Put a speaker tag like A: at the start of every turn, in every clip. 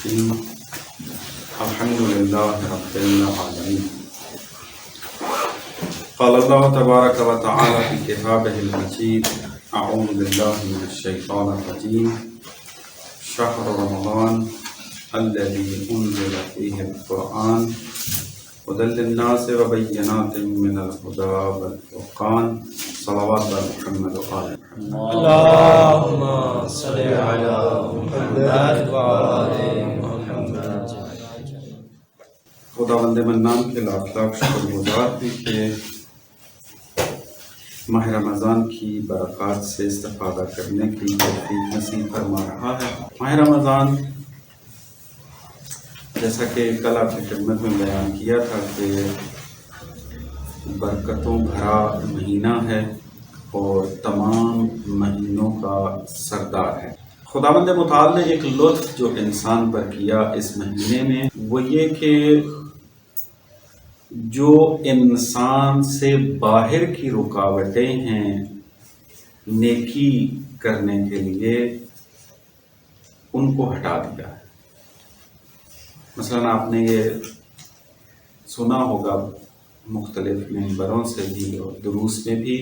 A: الرحیم الحمد للہ رب العالمین قال اللہ تبارک و تعالی فی کتابہ المجید اعوذ باللہ من الشیطان الرجیم شہر رمضان الذی انزل فیہ القرآن هدی للناس وبینات من الہدی والفرقان صلوات محمد و آل محمد
B: اللهم صل على محمد وعلى محمد.
A: خداوند منان کے لاکھ لاکھ شکر گزار ہیں کہ ماہ رمضان کی برکات سے استفادہ کرنے کی توفیق نصیب فرما رہا ہے. ماہ رمضان جیسا کہ کل آپ کی خدمت میں بیان کیا تھا کہ برکتوں بھرا مہینہ ہے اور تمام مہینوں کا سردار ہے. خداوند متعال نے ایک لطف جو انسان پر کیا اس مہینے میں وہ یہ کہ جو انسان سے باہر کی رکاوٹیں ہیں نیکی کرنے کے لیے ان کو ہٹا دیا ہے. مثلا آپ نے یہ سنا ہوگا مختلف منبروں سے بھی اور دروس میں بھی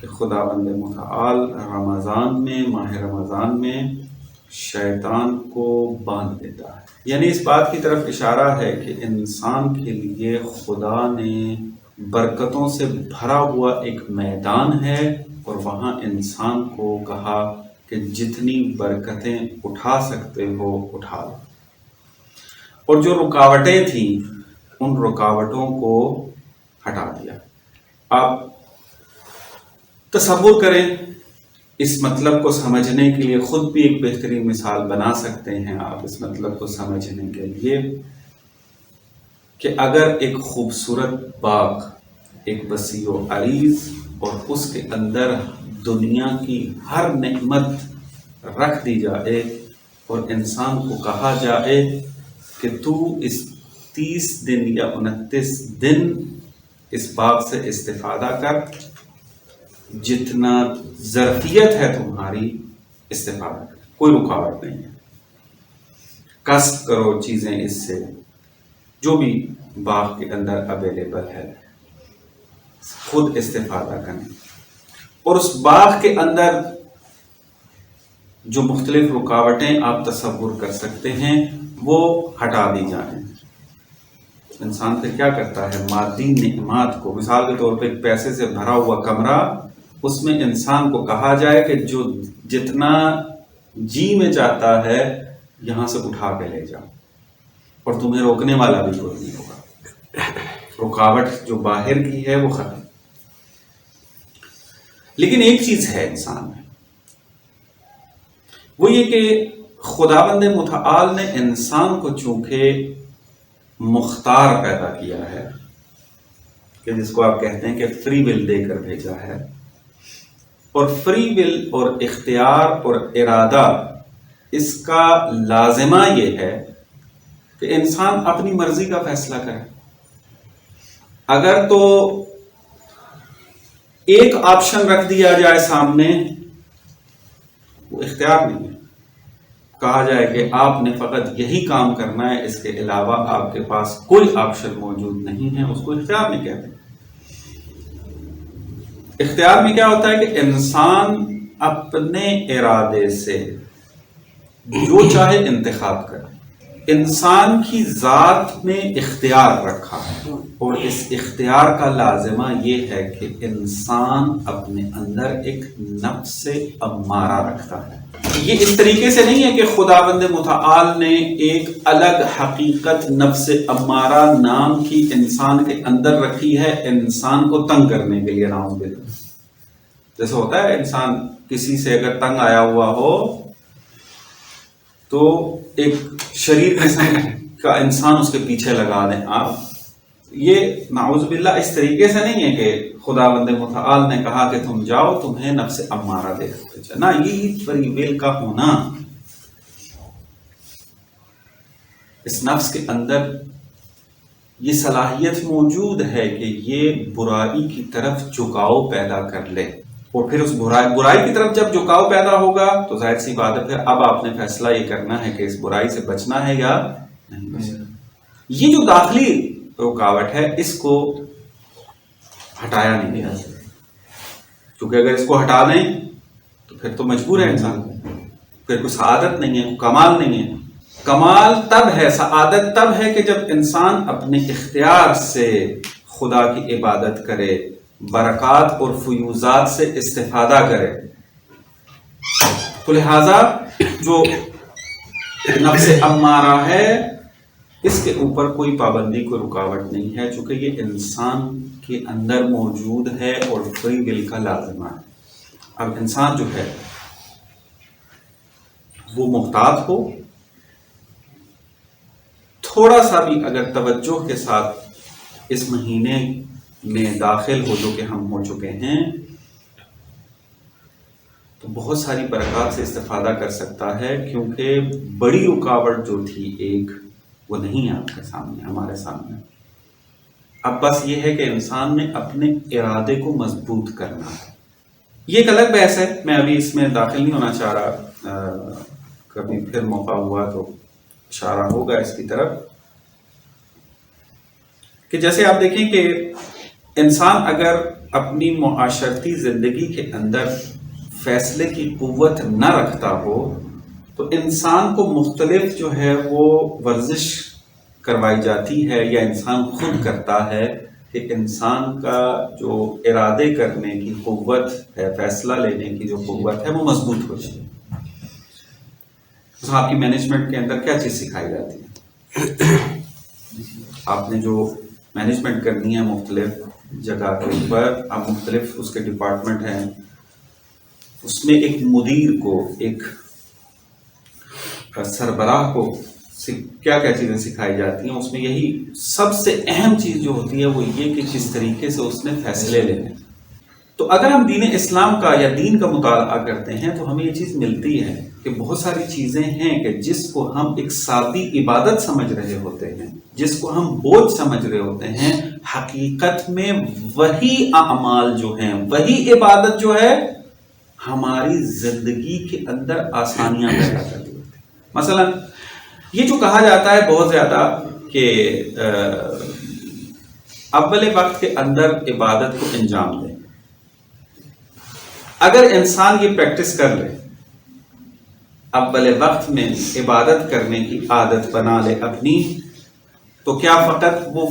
A: کہ خداوند متعال رمضان میں ماہ رمضان میں شیطان کو باندھ دیتا ہے. یعنی اس بات کی طرف اشارہ ہے کہ انسان کے لیے خدا نے برکتوں سے بھرا ہوا ایک میدان ہے اور وہاں انسان کو کہا کہ جتنی برکتیں اٹھا سکتے ہو اٹھا لو، اور جو رکاوٹیں تھیں ان رکاوٹوں کو ہٹا دیا. آپ تصور کریں، اس مطلب کو سمجھنے کے لیے خود بھی ایک بہترین مثال بنا سکتے ہیں آپ اس مطلب کو سمجھنے کے لیے کہ اگر ایک خوبصورت باغ ایک وسیع و عریض اور اس کے اندر دنیا کی ہر نعمت رکھ دی جائے اور انسان کو کہا جائے کہ تو اس 30 دن یا 29 دن اس باغ سے استفادہ کر، جتنا ظرفیت ہے تمہاری استفادہ کر، کوئی رکاوٹ نہیں ہے، کسب کرو چیزیں اس سے جو بھی باغ کے اندر اویلیبل ہے، خود استفادہ کریں، اور اس باغ کے اندر جو مختلف رکاوٹیں آپ تصور کر سکتے ہیں وہ ہٹا دی جائیں. انسان پھر کیا کرتا ہے؟ مادی نعمات کو، مثال کے طور پہ پیسے سے بھرا ہوا کمرہ، اس میں انسان کو کہا جائے کہ جو جتنا جی میں چاہتا ہے یہاں سے اٹھا کے لے جاؤ، اور تمہیں روکنے والا بھی کوئی نہیں ہوگا. رکاوٹ جو باہر کی ہے وہ ختم. لیکن ایک چیز ہے انسان میں، وہ یہ کہ خداوند متعال نے انسان کو چونکہ مختار پیدا کیا ہے، کہ جس کو آپ کہتے ہیں کہ فری ول دے کر بھیجا ہے، اور فری ول اور اختیار اور ارادہ اس کا لازمہ یہ ہے کہ انسان اپنی مرضی کا فیصلہ کرے. اگر تو ایک آپشن رکھ دیا جائے سامنے، وہ اختیار نہیں ہے، کہا جائے کہ آپ نے فقط یہی کام کرنا ہے، اس کے علاوہ آپ کے پاس کوئی آپشن موجود نہیں ہے، اس کو اختیار نہیں کہتے. اختیار میں کیا ہوتا ہے کہ انسان اپنے ارادے سے جو چاہے انتخاب کرے. انسان کی ذات میں اختیار رکھا ہے، اور اس اختیار کا لازمہ یہ ہے کہ انسان اپنے اندر ایک نفس امارہ رکھتا ہے. یہ اس طریقے سے نہیں ہے کہ خداوند متعال نے ایک الگ حقیقت نفس امارہ نام کی انسان کے اندر رکھی ہے انسان کو تنگ کرنے کے لیے. نعوذ باللہ. جیسے ہوتا ہے انسان کسی سے اگر تنگ آیا ہوا ہو تو ایک شریر قسم کا انسان اس کے پیچھے لگا دیں آپ. یہ نعوذ باللہ اس طریقے سے نہیں ہے کہ خداوند متعال نے کہا کہ تم جاؤ، تمہیں نفس امارہ دے دیتے. نہ، یہ فری ول کا ہونا، اس نفس کے اندر یہ صلاحیت موجود ہے کہ یہ برائی کی طرف جھکاؤ پیدا کر لے. اور پھر اس برائی کی طرف جب جھکاؤ پیدا ہوگا تو ظاہر سی بات ہے پھر اب آپ نے فیصلہ یہ کرنا ہے کہ اس برائی سے بچنا ہے یا نہیں بچنا۔ یہ جو داخلی رکاوٹ ہے اس کو ہٹایا نہیں جا سکتا، کیونکہ اگر اس کو ہٹا دیں تو پھر تو مجبور ہے انسان، پھر کوئی سعادت نہیں ہے، کوئی کمال نہیں ہے۔ کمال تب ہے، سعادت تب ہے کہ جب انسان اپنے اختیار سے خدا کی عبادت کرے، برکات اور فیوزات سے استفادہ کرے۔ تو لہذا جو نفس امارہ ہے اس کے اوپر کوئی پابندی، کوئی رکاوٹ نہیں ہے، چونکہ یہ انسان کے اندر موجود ہے اور فری ول کا لازمہ ہے۔ اب انسان جو ہے وہ محتاط ہو، تھوڑا سا بھی اگر توجہ کے ساتھ اس مہینے میں داخل ہو جو کہ ہم ہو چکے ہیں تو بہت ساری برکات سے استفادہ کر سکتا ہے، کیونکہ بڑی رکاوٹ جو تھی ایک وہ نہیں ہے آپ کے سامنے، ہمارے سامنے۔ اب بس یہ ہے کہ انسان نے اپنے ارادے کو مضبوط کرنا ہے۔ یہ ایک الگ بحث ہے، میں ابھی اس میں داخل نہیں ہونا چاہ رہا، کبھی پھر موقع ہوا تو اشارہ ہوگا اس کی طرف، کہ جیسے آپ دیکھیں کہ انسان اگر اپنی معاشرتی زندگی کے اندر فیصلے کی قوت نہ رکھتا ہو تو انسان کو مختلف جو ہے وہ ورزش کروائی جاتی ہے یا انسان خود کرتا ہے کہ انسان کا جو ارادے کرنے کی قوت ہے، فیصلہ لینے کی جو قوت ہے وہ مضبوط ہو جائے۔ تو آپ کی مینجمنٹ کے اندر کیا چیز سکھائی جاتی ہے؟ آپ نے جو مینجمنٹ کرنی ہے مختلف جگہ کے اوپر، آپ مختلف اس کے ڈپارٹمنٹ ہیں، اس میں ایک مدیر کو، ایک سربراہ کو کیا کیا چیزیں سکھائی جاتی ہیں؟ اس میں یہی سب سے اہم چیز جو ہوتی ہے وہ یہ کہ کس طریقے سے اس نے فیصلے لینے۔ تو اگر ہم دین اسلام کا یا دین کا مطالعہ کرتے ہیں تو ہمیں یہ چیز ملتی ہے کہ بہت ساری چیزیں ہیں کہ جس کو ہم ایک سادی عبادت سمجھ رہے ہوتے ہیں، جس کو ہم بوجھ سمجھ رہے ہوتے ہیں، حقیقت میں وہی اعمال جو ہیں، وہی عبادت جو ہے ہماری زندگی کے اندر آسانیاں پیدا کرتی ہے۔ مثلا یہ جو کہا جاتا ہے بہت زیادہ کہ اول وقت کے اندر عبادت کو انجام دیں، اگر انسان یہ پریکٹس کر لے، اول وقت میں عبادت کرنے کی عادت بنا لے اپنی، تو کیا فقط وہ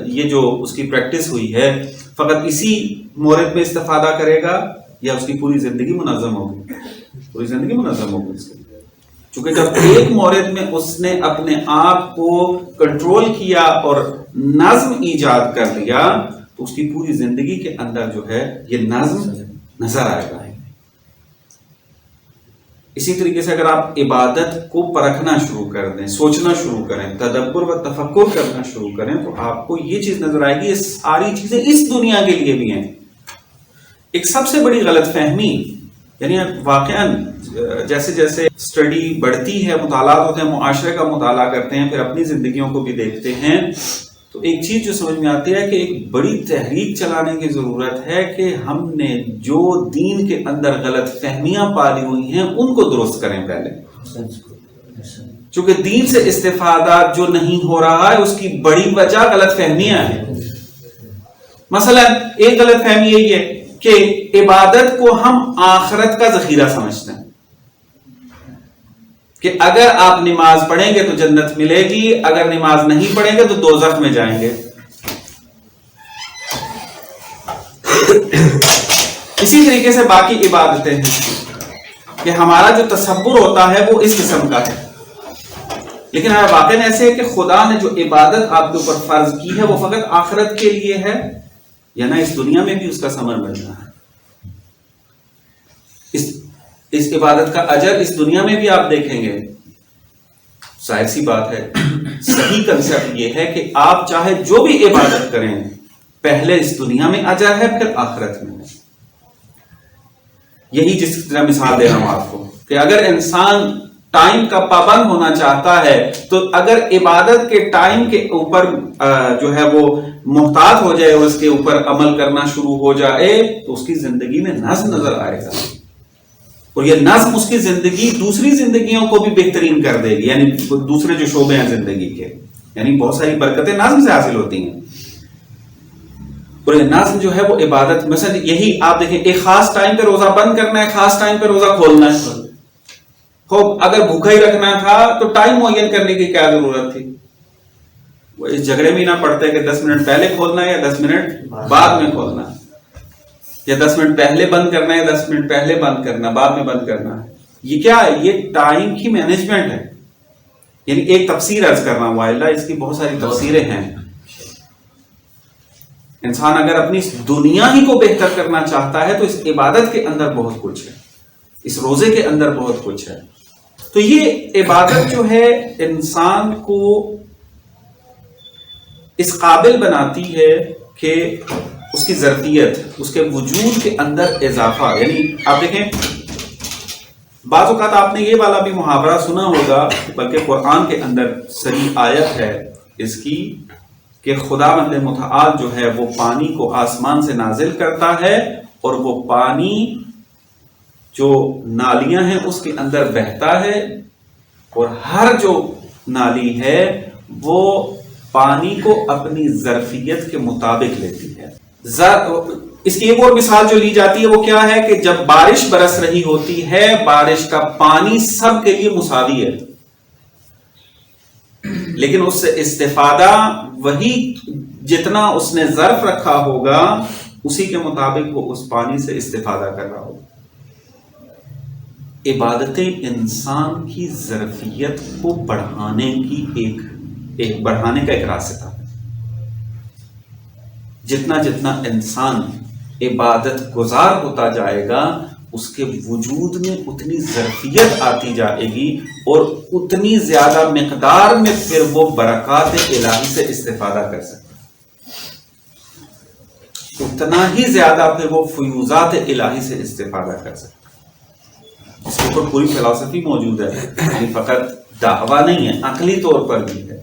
A: یہ جو اس کی پریکٹس ہوئی ہے فقط اسی مورد میں استفادہ کرے گا یا اس کی پوری زندگی منظم ہوگی؟ پوری زندگی منظم ہوگی اس کی، چونکہ جب ایک مورد میں اس نے اپنے آپ کو کنٹرول کیا اور نظم ایجاد کر لیا تو اس کی پوری زندگی کے اندر جو ہے یہ نظم نظر آئے گا۔ اسی طریقے سے اگر آپ عبادت کو پرکھنا شروع کر دیں، سوچنا شروع کریں، تدبر و تفکر کرنا شروع کریں تو آپ کو یہ چیز نظر آئے گی یہ ساری چیزیں اس دنیا کے لیے بھی ہیں۔ ایک سب سے بڑی غلط فہمی، یعنی واقعاً جیسے جیسے اسٹڈی بڑھتی ہے، مطالعات ہوتے ہیں، معاشرے کا مطالعہ کرتے ہیں، پھر اپنی زندگیوں کو بھی دیکھتے ہیں، تو ایک چیز جو سمجھ میں آتی ہے کہ ایک بڑی تحریک چلانے کی ضرورت ہے کہ ہم نے جو دین کے اندر غلط فہمیاں پالی ہوئی ہیں ان کو درست کریں پہلے، چونکہ دین سے استفادہ جو نہیں ہو رہا ہے اس کی بڑی وجہ غلط فہمیاں ہیں۔ مثلا ایک غلط فہمی یہی ہے کہ عبادت کو ہم آخرت کا ذخیرہ سمجھتے ہیں کہ اگر آپ نماز پڑھیں گے تو جنت ملے گی، اگر نماز نہیں پڑھیں گے تو دوزخ میں جائیں گے۔ اسی طریقے سے باقی عبادتیں ہیں کہ ہمارا جو تصور ہوتا ہے وہ اس قسم کا ہے، لیکن ہمارا واقعہ ایسے ہے کہ خدا نے جو عبادت آپ کے اوپر فرض کی ہے وہ فقط آخرت کے لیے ہے، یا نہ اس دنیا میں بھی اس کا ثمر مل رہا ہے؟ اس عبادت کا اجر اس دنیا میں بھی آپ دیکھیں گے۔ ظاہر سی بات ہے، صحیح کنسپٹ یہ ہے کہ آپ چاہے جو بھی عبادت کریں پہلے اس دنیا میں اجر ہے پھر آخرت میں۔ یہی جس طرح مثال دے رہا ہوں آپ کو کہ اگر انسان ٹائم کا پابند ہونا چاہتا ہے تو اگر عبادت کے ٹائم کے اوپر جو ہے وہ محتاط ہو جائے اور اس کے اوپر عمل کرنا شروع ہو جائے تو اس کی زندگی میں نظم نظر آئے گا، اور یہ نظم اس کی زندگی دوسری زندگیوں کو بھی بہترین کر دے گی، یعنی دوسرے جو شعبے ہیں زندگی کے، یعنی بہت ساری برکتیں نظم سے حاصل ہوتی ہیں۔ اور یہ نظم جو ہے وہ عبادت، مثلا یہی آپ دیکھیں ایک خاص ٹائم پہ روزہ بند کرنا ہے، خاص ٹائم پہ روزہ کھولنا ہے، خوب اگر بھوکا ہی رکھنا تھا تو ٹائم معین کرنے کی کیا ضرورت تھی؟ وہ اس جھگڑے میں نہ پڑتے کہ 10 منٹ پہلے کھولنا ہے یا 10 منٹ بعد میں کھولنا ہے، یا 10 منٹ پہلے بند کرنا ہے 10 منٹ پہلے بند کرنا، بعد میں بند کرنا ہے۔ یہ کیا ہے؟ یہ ٹائم کی مینجمنٹ ہے، یعنی ایک تفسیر عرض کرنا ہوا اللہ، اس کی بہت ساری تفسیریں ہیں۔ انسان اگر اپنی دنیا ہی کو بہتر کرنا چاہتا ہے تو اس عبادت کے اندر بہت کچھ ہے، اس روزے کے اندر بہت کچھ ہے۔ تو یہ عبادت جو ہے انسان کو اس قابل بناتی ہے کہ اس کی ظرفیت، اس کے وجود کے اندر اضافہ، یعنی آپ دیکھیں بعض اوقات آپ نے یہ والا بھی محاورہ سنا ہوگا، بلکہ قرآن کے اندر صریح آیت ہے اس کی، کہ خداوند متعال جو ہے وہ پانی کو آسمان سے نازل کرتا ہے اور وہ پانی جو نالیاں ہیں اس کے اندر بہتا ہے، اور ہر جو نالی ہے وہ پانی کو اپنی ظرفیت کے مطابق لیتی ہے۔ اس کی ایک اور مثال جو لی جاتی ہے وہ کیا ہے کہ جب بارش برس رہی ہوتی ہے، بارش کا پانی سب کے لیے مساوی ہے، لیکن اس سے استفادہ وہی جتنا اس نے ظرف رکھا ہوگا اسی کے مطابق وہ اس پانی سے استفادہ کر رہا ہوگا۔ عبادتیں انسان کی ظرفیت کو بڑھانے کی بڑھانے کا ایک راستہ ہے۔ جتنا جتنا انسان عبادت گزار ہوتا جائے گا اس کے وجود میں اتنی ظرفیت آتی جائے گی، اور اتنی زیادہ مقدار میں پھر وہ برکات الہی سے استفادہ کر سکتا ہے، اتنا ہی زیادہ پھر وہ فیوزات الہی سے استفادہ کر سکتا ہے۔ اس کے اوپر پوری فلسفی موجود ہے، یعنی فقط دعویٰ نہیں ہے، عقلی طور پر بھی ہے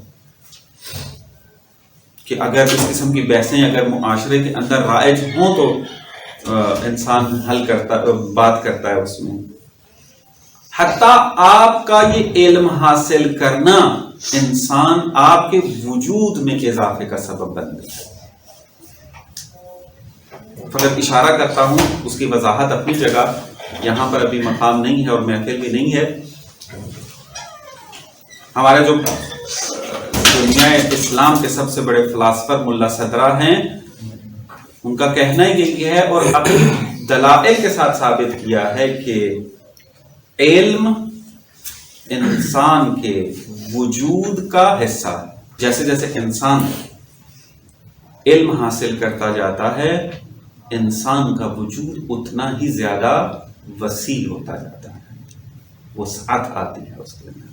A: کہ اگر اس قسم کی بحثیں اگر معاشرے کے اندر رائج ہوں تو انسان بات کرتا ہے اس میں۔ حتیٰ آپ کا یہ علم حاصل کرنا انسان آپ کے وجود میں اضافے کا سبب بن جاتا ہے۔ فقط اشارہ کرتا ہوں، اس کی وضاحت اپنی جگہ، یہاں پر ابھی مقام نہیں ہے اور محفل بھی نہیں ہے۔ ہمارے جو دنیا اسلام کے سب سے بڑے فلاسفر ملا صدرہ ہیں، ان کا کہنا یہی ہے اور اپنی دلائل کے ساتھ ثابت کیا ہے کہ علم انسان کے وجود کا حصہ ہے۔ جیسے جیسے انسان علم حاصل کرتا جاتا ہے انسان کا وجود اتنا ہی زیادہ وسیع ہوتا جاتا ہے، وسعت آتی ہے اس کے اندر۔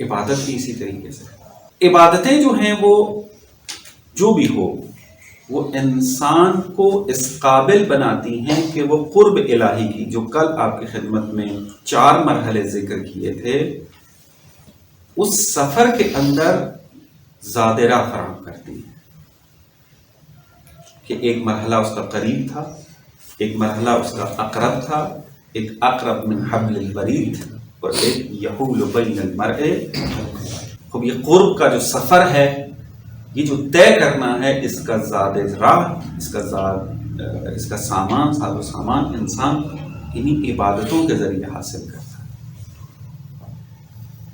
A: عبادت بھی اسی طریقے سے، عبادتیں جو ہیں وہ جو بھی ہو وہ انسان کو اس قابل بناتی ہیں کہ وہ قرب الہی کی، جو کل آپ کی خدمت میں 4 مرحلے ذکر کیے تھے، اس سفر کے اندر زیادہ راہ فراہم کرتی ہیں۔ کہ ایک مرحلہ اس کا قریب تھا، ایک مرحلہ اس کا اقرب تھا، ایک اقرب من حبل الورید اور ایک یحول بین المرء۔ خب یہ قرب کا جو سفر ہے، یہ جو طے کرنا ہے، اس کا زاد راہ، اس کا سامان، ساز و سامان انسان انہی عبادتوں کے ذریعے حاصل کرتا ہے۔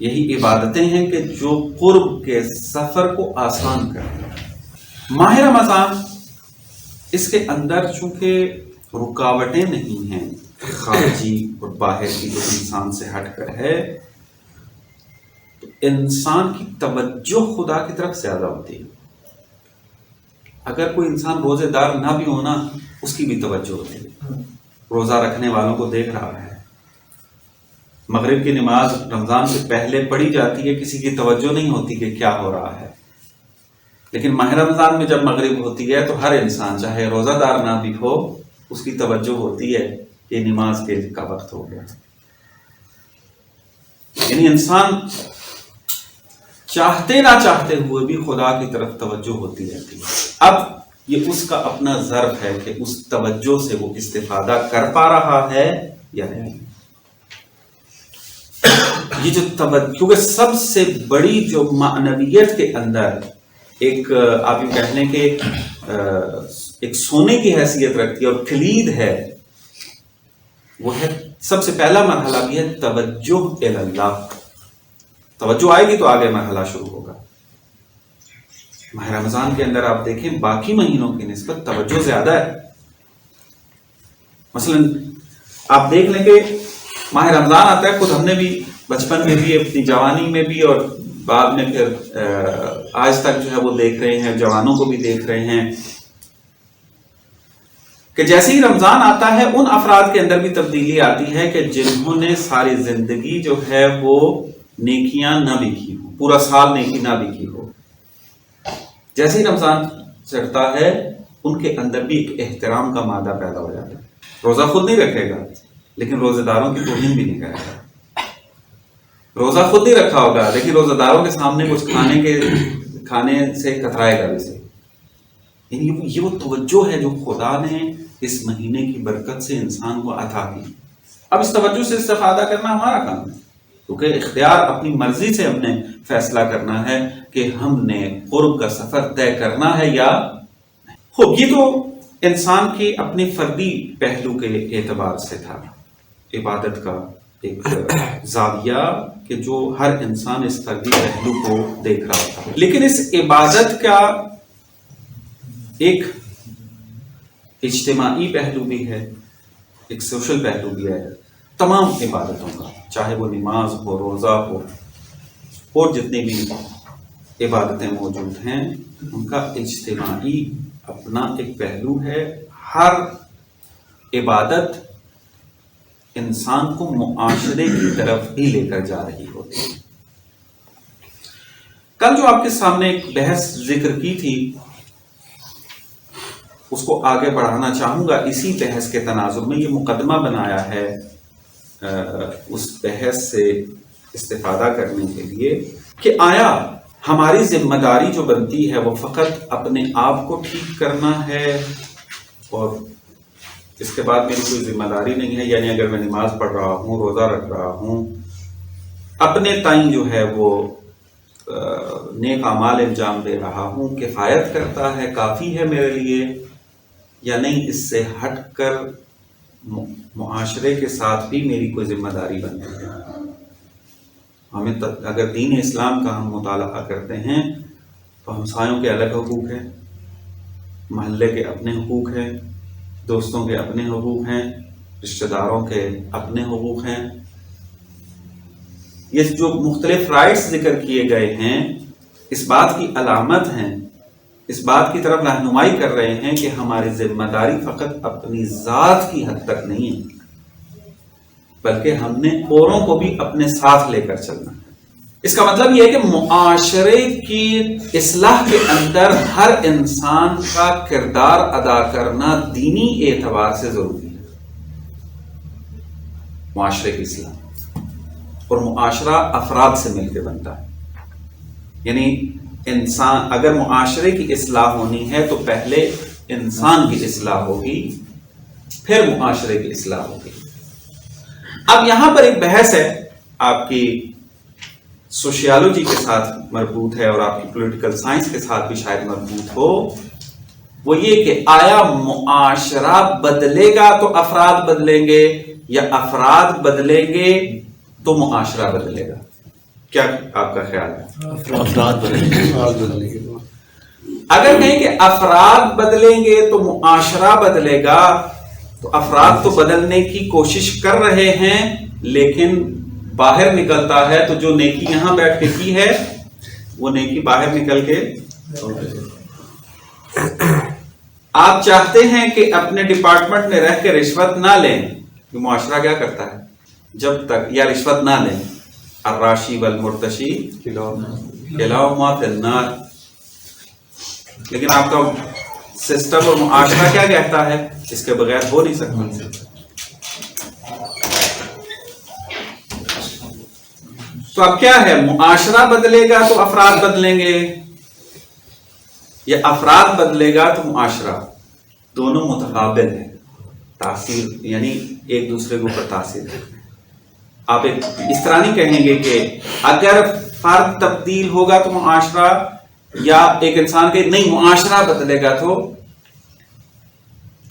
A: یہی عبادتیں ہیں کہ جو قرب کے سفر کو آسان کرتی ہیں۔ ماہ رمضان اس کے اندر چونکہ رکاوٹیں نہیں ہیں خارجی اور باہر کی جو انسان سے ہٹ کر ہے، تو انسان کی توجہ خدا کی طرف زیادہ ہوتی ہے۔ اگر کوئی انسان روزے دار نہ بھی ہونا، اس کی بھی توجہ ہوتی ہے، روزہ رکھنے والوں کو دیکھ رہا ہے۔ مغرب کی نماز رمضان سے پہلے پڑھی جاتی ہے، کسی کی توجہ نہیں ہوتی کہ کیا ہو رہا ہے، لیکن ماہ رمضان میں جب مغرب ہوتی ہے تو ہر انسان چاہے روزہ دار نہ بھی ہو، اس کی توجہ ہوتی ہے کہ نماز کا وقت ہو گیا۔ یعنی انسان چاہتے نہ چاہتے ہوئے بھی خدا کی طرف توجہ ہوتی رہتی ہے. اب یہ اس کا اپنا ظرف ہے کہ اس توجہ سے وہ استفادہ کر پا رہا ہے یا نہیں. یہ جو توجہ، کیونکہ سب سے بڑی جو معنویت کے اندر ایک آپ یہ کہہ لیں کہ ایک سونے کی حیثیت رکھتی ہے اور کلید ہے، وہ ہے سب سے پہلا مرحلہ بھی ہے توجہ الی اللہ. توجہ آئے گی تو آگے مرحلہ شروع ہوگا. ماہ رمضان کے اندر آپ دیکھیں باقی مہینوں کی نسبت توجہ زیادہ ہے. مثلا آپ دیکھ لیں کہ ماہ رمضان آتا ہے، خود ہم نے بھی بچپن میں بھی، اپنی جوانی میں بھی، اور بعد میں پھر آج تک جو ہے وہ دیکھ رہے ہیں، جوانوں کو بھی دیکھ رہے ہیں کہ جیسے ہی رمضان آتا ہے ان افراد کے اندر بھی تبدیلی آتی ہے کہ جنہوں نے ساری زندگی جو ہے وہ نیکیاں نہ بھی کی ہو، پورا سال نیکی نہ بھی کی ہو. جیسے ہی رمضان چڑھتا ہے ان کے اندر بھی ایک احترام کا مادہ پیدا ہو جاتا ہے. روزہ خود نہیں رکھے گا لیکن روزہ داروں کی توہین بھی نہیں کرے گا. روزہ خود نہیں رکھا ہوگا لیکن روزہ داروں کے سامنے کچھ کھانے سے کترائے گا اسے. یعنی یہ وہ توجہ ہے جو خدا نے اس مہینے کی برکت سے انسان کو عطا کی. اب اس توجہ سے استفادہ کرنا ہمارا کام ہے، کیونکہ اختیار اپنی مرضی سے ہم نے فیصلہ کرنا ہے کہ ہم نے قرب کا سفر طے کرنا ہے یا خوب. یہ تو انسان کی اپنی فردی پہلو کے اعتبار سے تھا، عبادت کا ایک زاویہ کہ جو ہر انسان اس فردی پہلو کو دیکھ رہا تھا. لیکن اس عبادت کا ایک اجتماعی پہلو بھی ہے، ایک سوشل پہلو بھی ہے. تمام عبادتوں کا، چاہے وہ نماز ہو، روزہ ہو، اور جتنی بھی عبادتیں موجود ہیں، ان کا اجتماعی اپنا ایک پہلو ہے. ہر عبادت انسان کو معاشرے کی طرف بھی لے کر جا رہی ہوتی ہے. کل جو آپ کے سامنے ایک بحث ذکر کی تھی اس کو آگے بڑھانا چاہوں گا. اسی بحث کے تناظر میں یہ مقدمہ بنایا ہے اس بحث سے استفادہ کرنے کے لیے کہ آیا ہماری ذمہ داری جو بنتی ہے وہ فقط اپنے آپ کو ٹھیک کرنا ہے اور اس کے بعد میری کوئی ذمہ داری نہیں ہے. یعنی اگر میں نماز پڑھ رہا ہوں، روزہ رکھ رہا ہوں، اپنے تئیں جو ہے وہ نیک اعمال انجام دے رہا ہوں، کفایت کرتا ہے، کافی ہے میرے لیے، یا نہیں اس سے ہٹ کر معاشرے کے ساتھ بھی میری کوئی ذمہ داری بنتی ہے. ہمیں اگر دین اسلام کا ہم مطالعہ کرتے ہیں تو ہمسایوں کے الگ حقوق ہیں، محلے کے اپنے حقوق ہیں، دوستوں کے اپنے حقوق ہیں، رشتہ داروں کے اپنے حقوق ہیں. یہ جو مختلف رائٹس ذکر کیے گئے ہیں اس بات کی علامت ہیں، اس بات کی طرف رہنمائی کر رہے ہیں کہ ہماری ذمہ داری فقط اپنی ذات کی حد تک نہیں ہے بلکہ ہم نے اوروں کو بھی اپنے ساتھ لے کر چلنا ہے. اس کا مطلب یہ ہے کہ معاشرے کی اصلاح کے اندر ہر انسان کا کردار ادا کرنا دینی اعتبار سے ضروری ہے. معاشرے کی اصلاح اور معاشرہ افراد سے مل کے بنتا ہے. یعنی انسان، اگر معاشرے کی اصلاح ہونی ہے تو پہلے انسان کی اصلاح ہوگی، پھر معاشرے کی اصلاح ہوگی. اب یہاں پر ایک بحث ہے آپ کی سوشیالوجی کے ساتھ مربوط ہے اور آپ کی پولیٹیکل سائنس کے ساتھ بھی شاید مربوط ہو. وہ یہ کہ آیا معاشرہ بدلے گا تو افراد بدلیں گے یا افراد بدلیں گے تو معاشرہ بدلے گا؟ کیا آپ کا خیال ہے؟
B: افراد بدلیں گے.
A: اگر کہیں کہ افراد بدلیں گے تو معاشرہ بدلے گا، تو افراد تو بدلنے کی کوشش کر رہے ہیں لیکن باہر نکلتا ہے تو جو نیکی یہاں بیٹھ کے کی ہے وہ نیکی باہر نکل کے. آپ چاہتے ہیں کہ اپنے ڈپارٹمنٹ میں رہ کے رشوت نہ لیں، یہ معاشرہ کیا کرتا ہے؟ جب تک یا رشوت نہ لیں، الراشی والمرتشی کلاہما فی النار. لیکن آپ کا سسٹم اور معاشرہ کیا کہتا ہے؟ اس کے بغیر ہو نہیں سکتا. تو اب کیا ہے، معاشرہ بدلے گا تو افراد بدلیں گے، یا افراد بدلے گا تو معاشرہ، دونوں متقابل ہیں، تاثیر یعنی ایک دوسرے کے اوپر تاثیر ہے۔ آپ اس طرح نہیں کہیں گے کہ اگر فرد تبدیل ہوگا تو معاشرہ، یا ایک انسان کے نہیں معاشرہ بدلے گا تو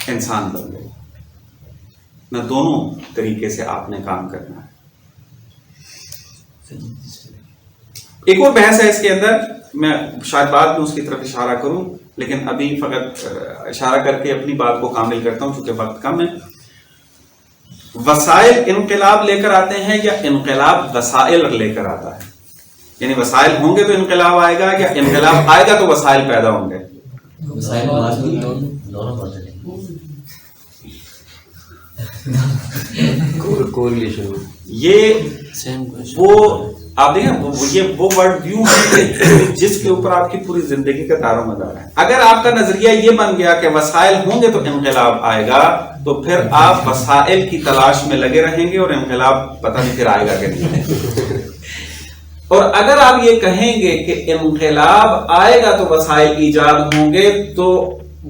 A: انسان بدلے گا، نہ، دونوں طریقے سے آپ نے کام کرنا ہے۔ ایک اور بحث ہے اس کے اندر، میں شاید بعد میں اس کی طرف اشارہ کروں، لیکن ابھی فقط اشارہ کر کے اپنی بات کو کامل کرتا ہوں چونکہ وقت کم ہے۔ وسائل انقلاب لے کر آتے ہیں یا انقلاب وسائل لے کر آتا ہے؟ یعنی وسائل ہوں گے تو انقلاب آئے گا، یا انقلاب آئے گا تو وسائل پیدا ہوں گے؟ یہ وہ آپ دیکھیں، یہ وہ ورڈ ویو ہے جس کے اوپر آپ کی پوری زندگی کا دار و مدار ہے۔ اگر آپ کا نظریہ یہ بن گیا کہ وسائل ہوں گے تو انقلاب آئے گا، تو پھر آپ وسائل کی تلاش میں لگے رہیں گے اور انقلاب پتہ نہیں پھر آئے گا کہ نہیں۔ اور اگر آپ یہ کہیں گے کہ انقلاب آئے گا تو وسائل ایجاد ہوں گے، تو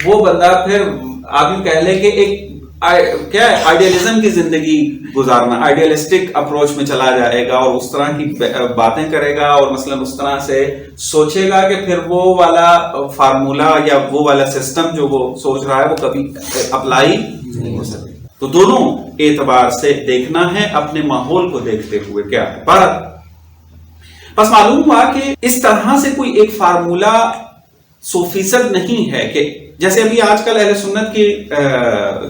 A: وہ بندہ پھر آپ یوں کہہ لیں کہ ایک کیا ہے، آئیڈیالزم کی زندگی گزارنا، آئیڈیالسٹک اپروچ میں چلا جائے گا اور اس طرح کی باتیں کرے گا، اور مثلا اس طرح سے سوچے گا کہ پھر وہ والا فارمولا یا وہ والا سسٹم جو وہ سوچ رہا ہے وہ کبھی اپلائی نہیں ہو سکے۔ تو دونوں اعتبار سے دیکھنا ہے، اپنے ماحول کو دیکھتے ہوئے کیا ہے۔ بس معلوم ہوا کہ اس طرح سے کوئی ایک فارمولا 100% نہیں ہے کہ جیسے ابھی آج کل اہل سنت کی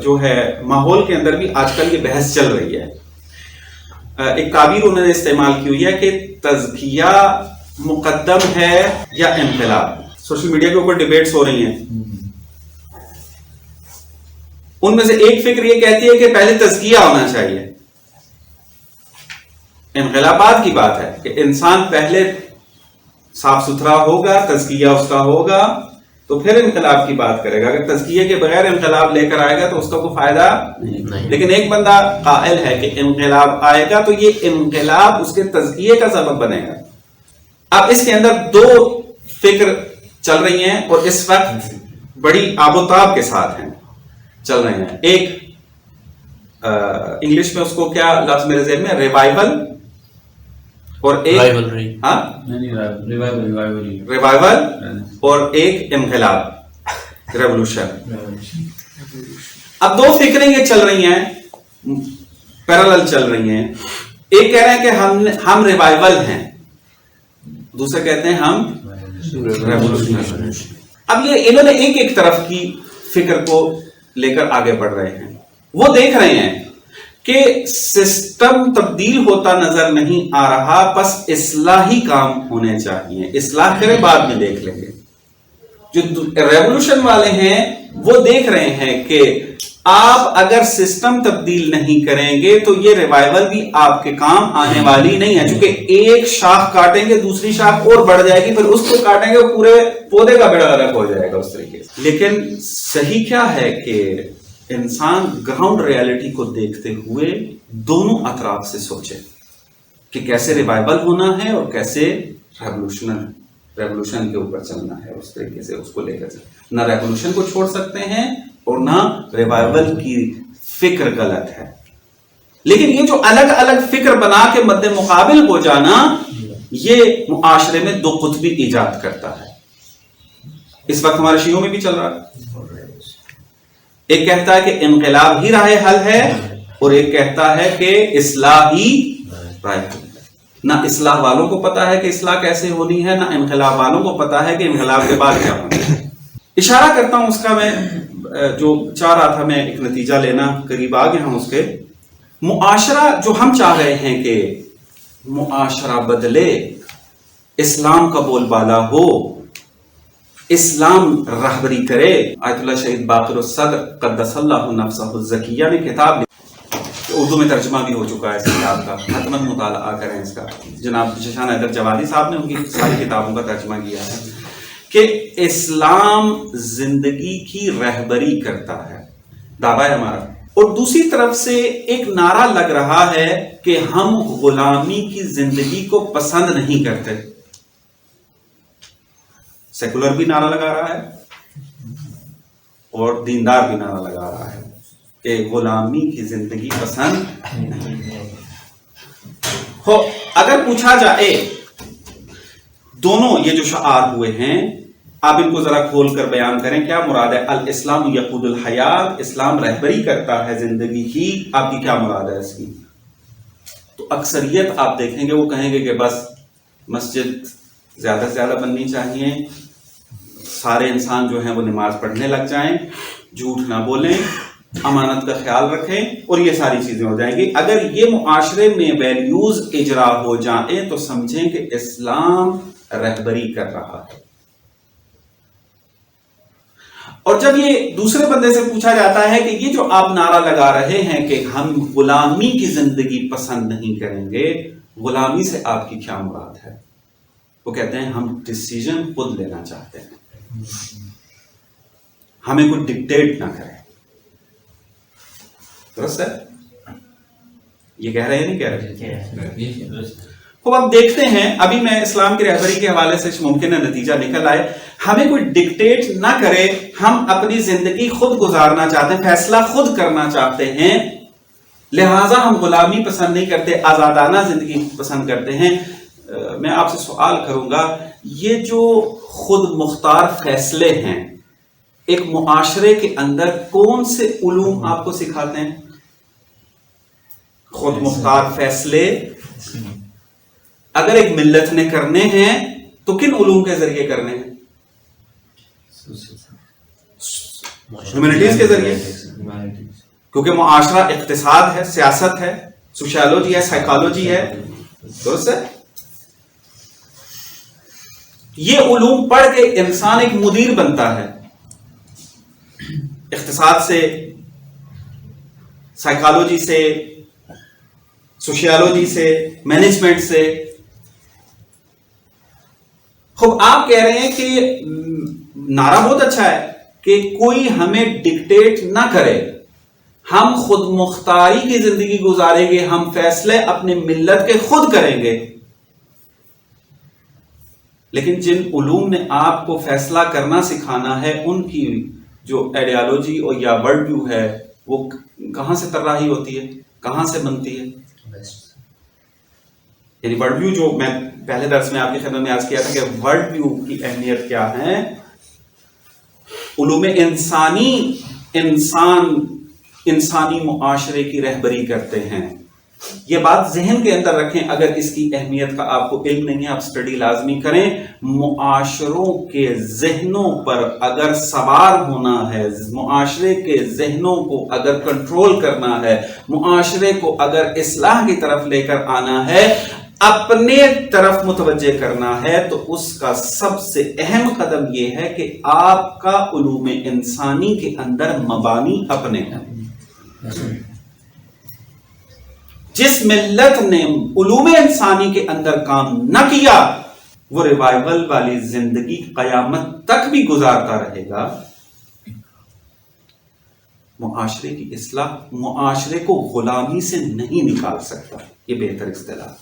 A: جو ہے ماحول کے اندر بھی آج کل یہ بحث چل رہی ہے۔ ایک تعبیر انہوں نے استعمال کی ہوئی ہے کہ تزکیہ مقدم ہے یا انقلاب۔ سوشل میڈیا کے اوپر ڈیبیٹس ہو رہی ہیں، ان میں سے ایک فکر یہ کہتی ہے کہ پہلے تزکیہ ہونا چاہیے، انقلابات کی بات ہے کہ انسان پہلے صاف ستھرا ہوگا، تزکیہ اس کا ہوگا تو پھر انقلاب کی بات کرے گا۔ اگر تزکیہ کے بغیر انقلاب لے کر آئے گا تو اس کا کوئی فائدہ نہیں۔ لیکن ایک بندہ قائل ہے کہ انقلاب آئے گا تو یہ انقلاب اس کے تزکیے کا سبب بنے گا۔ اب اس کے اندر دو فکر چل رہی ہیں اور اس وقت بڑی آب و تاب کے ساتھ ہیں، چل رہے ہیں۔ ایک انگلش میں اس کو کیا لفظ میرے ذہن میں، ریوائول، اور ایک ریوائول اور ایک انقلاب، ریولوشن۔ اب دو فکریں یہ چل رہی ہیں، پیرالل چل رہی ہیں۔ ایک کہہ رہے ہیں کہ ہم ریوائول ہیں، دوسرے کہتے ہیں ہم ریولوشن۔ اب یہ انہوں نے ایک طرف کی فکر کو لے کر آگے بڑھ رہے ہیں۔ وہ دیکھ رہے ہیں کہ سسٹم تبدیل ہوتا نظر نہیں آ رہا، بس اصلاحی کام ہونے چاہیے، اصلاح کرے بعد میں دیکھ لیں گے۔ جو ریولوشن والے ہیں وہ دیکھ رہے ہیں کہ آپ اگر سسٹم تبدیل نہیں کریں گے تو یہ ریوائول بھی آپ کے کام آنے والی نہیں ہے، چونکہ ایک شاخ کاٹیں گے دوسری شاخ اور بڑھ جائے گی، پھر اس کو کاٹیں گے پورے پودے کا بیڑا غرق ہو جائے گا اس طریقے سے۔ لیکن صحیح کیا ہے کہ انسان گراؤنڈ ریالٹی کو دیکھتے ہوئے دونوں اطراف سے سوچے کہ کیسے ریوائول ہونا ہے اور کیسے ریولوشن کے اوپر چلنا ہے، اس طریقے سے اس کو لے کر چلنا۔ نہ ریولوشن کو چھوڑ سکتے ہیں اور نہ ریوائول کی فکر غلط ہے، لیکن یہ جو الگ الگ فکر بنا کے مد مقابل ہو جانا، یہ معاشرے میں دو قطبی ایجاد کرتا ہے۔ اس وقت ہمارے شیعوں میں بھی چل رہا ہے۔ ایک کہتا ہے کہ انقلاب ہی راہ حل ہے، اور ایک کہتا ہے کہ اصلاح ہی راہ حل ہے۔ نہ اصلاح والوں کو پتا ہے کہ اصلاح کیسے ہونی ہے، نہ انقلاب والوں کو پتا ہے کہ انقلاب کے بعد کیا ہونا ہے۔ اشارہ کرتا ہوں اس کا، میں جو چاہ رہا تھا میں ایک نتیجہ لینا، قریب آ گیا ہم اس کے۔ معاشرہ جو ہم چاہ رہے ہیں کہ معاشرہ بدلے، اسلام کا بول بالا ہو، اسلام رہبری کرے۔ آیت اللہ شہید باقر الصدر قدس اللہ نفسہ الزکیہ نے کتاب لکھی، اردو میں ترجمہ بھی ہو چکا ہے اس کتاب کا، حتماً مطالعہ کریں اس کا۔ جناب ششان حیدر جوادی صاحب نے ان کی ساری کتابوں کا ترجمہ کیا ہے کہ اسلام زندگی کی رہبری کرتا ہے، دعویٰ ہے ہمارا، اور دوسری طرف سے ایک نعرہ لگ رہا ہے کہ ہم غلامی کی زندگی کو پسند نہیں کرتے. سیکولر بھی نعرہ لگا رہا ہے اور دیندار بھی نعرہ لگا رہا ہے کہ غلامی کی زندگی پسند نہیں ہو. اگر پوچھا جائے دونوں یہ جو شعار ہوئے ہیں آپ ان کو ذرا کھول کر بیان کریں, کیا مراد ہے؟ الاسلام یقود الحیات, اسلام رہبری کرتا ہے زندگی کی, آپ کی کیا مراد ہے اس کی؟ تو اکثریت آپ دیکھیں گے وہ کہیں گے کہ بس مسجد زیادہ سے زیادہ بننی چاہیے, سارے انسان جو ہیں وہ نماز پڑھنے لگ جائیں, جھوٹ نہ بولیں, امانت کا خیال رکھیں, اور یہ ساری چیزیں ہو جائیں گی. اگر یہ معاشرے میں ویلیوز اجرا ہو جائیں تو سمجھیں کہ اسلام رہبری کر رہا ہے. اور جب یہ دوسرے بندے سے پوچھا جاتا ہے کہ یہ جو آپ نعرہ لگا رہے ہیں کہ ہم غلامی کی زندگی پسند نہیں کریں گے, غلامی سے آپ کی کیا مراد ہے؟ وہ کہتے ہیں ہم ڈیسیژن خود لینا چاہتے ہیں, ہمیں کوئی ڈکٹیٹ نہ کرے. درست ہے یہ کہہ رہے ہیں نہیں کہہ رہے؟ تو اب دیکھتے ہیں, ابھی میں اسلام کی رہبری کے حوالے سے ممکن ہے نتیجہ نکل آئے, ہمیں کوئی ڈکٹیٹ نہ کرے, ہم اپنی زندگی خود گزارنا چاہتے ہیں, فیصلہ خود کرنا چاہتے ہیں, لہٰذا ہم غلامی پسند نہیں کرتے, آزادانہ زندگی پسند کرتے ہیں. میں آپ سے سوال کروں گا, یہ جو خود مختار فیصلے ہیں ایک معاشرے کے اندر کون سے علوم آپ کو سکھاتے ہیں؟ خود مختار فیصلے اگر ایک ملت نے کرنے ہیں تو کن علوم کے ذریعے کرنے ہیں؟ ہیومینٹیز کے ذریعے, کیونکہ معاشرہ اقتصاد ہے, سیاست ہے, سوشیالوجی ہے, سائیکالوجی ہے. درست ہے؟ یہ علوم پڑھ کے انسان ایک مدیر بنتا ہے, اقتصاد سے, سائیکالوجی سے, سوشیالوجی سے, مینجمنٹ سے. خوب آپ کہہ رہے ہیں کہ نعرہ بہت اچھا ہے کہ کوئی ہمیں ڈکٹیٹ نہ کرے, ہم خود مختاری کی زندگی گزاریں گے, ہم فیصلے اپنے ملت کے خود کریں گے. لیکن جن علوم نے آپ کو فیصلہ کرنا سکھانا ہے ان کی جو ایڈیالوجی اور یا ورلڈ ویو ہے وہ کہاں سے طراحی ہوتی ہے, کہاں سے بنتی ہے؟ یعنی ورلڈ ویو جو میں پہلے درس میں آپ کی خدمت میں عرض کیا تھا کہ ورلڈ ویو کی اہمیت کیا ہے. علوم انسانی معاشرے کی رہبری کرتے ہیں. یہ بات ذہن کے اندر رکھیں, اگر اس کی اہمیت کا آپ کو علم نہیں ہے آپ اسٹڈی لازمی کریں. معاشروں کے ذہنوں پر اگر سوار ہونا ہے, معاشرے کے ذہنوں کو اگر کنٹرول کرنا ہے, معاشرے کو اگر اصلاح کی طرف لے کر آنا ہے, اپنے طرف متوجہ کرنا ہے, تو اس کا سب سے اہم قدم یہ ہے کہ آپ کا علوم انسانی کے اندر مبانی اپنے ہیں. جس ملت نے علوم انسانی کے اندر کام نہ کیا وہ ریوائول والی زندگی قیامت تک بھی گزارتا رہے گا. معاشرے کی اصلاح معاشرے کو غلامی سے نہیں نکال سکتا. یہ بہتر اصطلاح.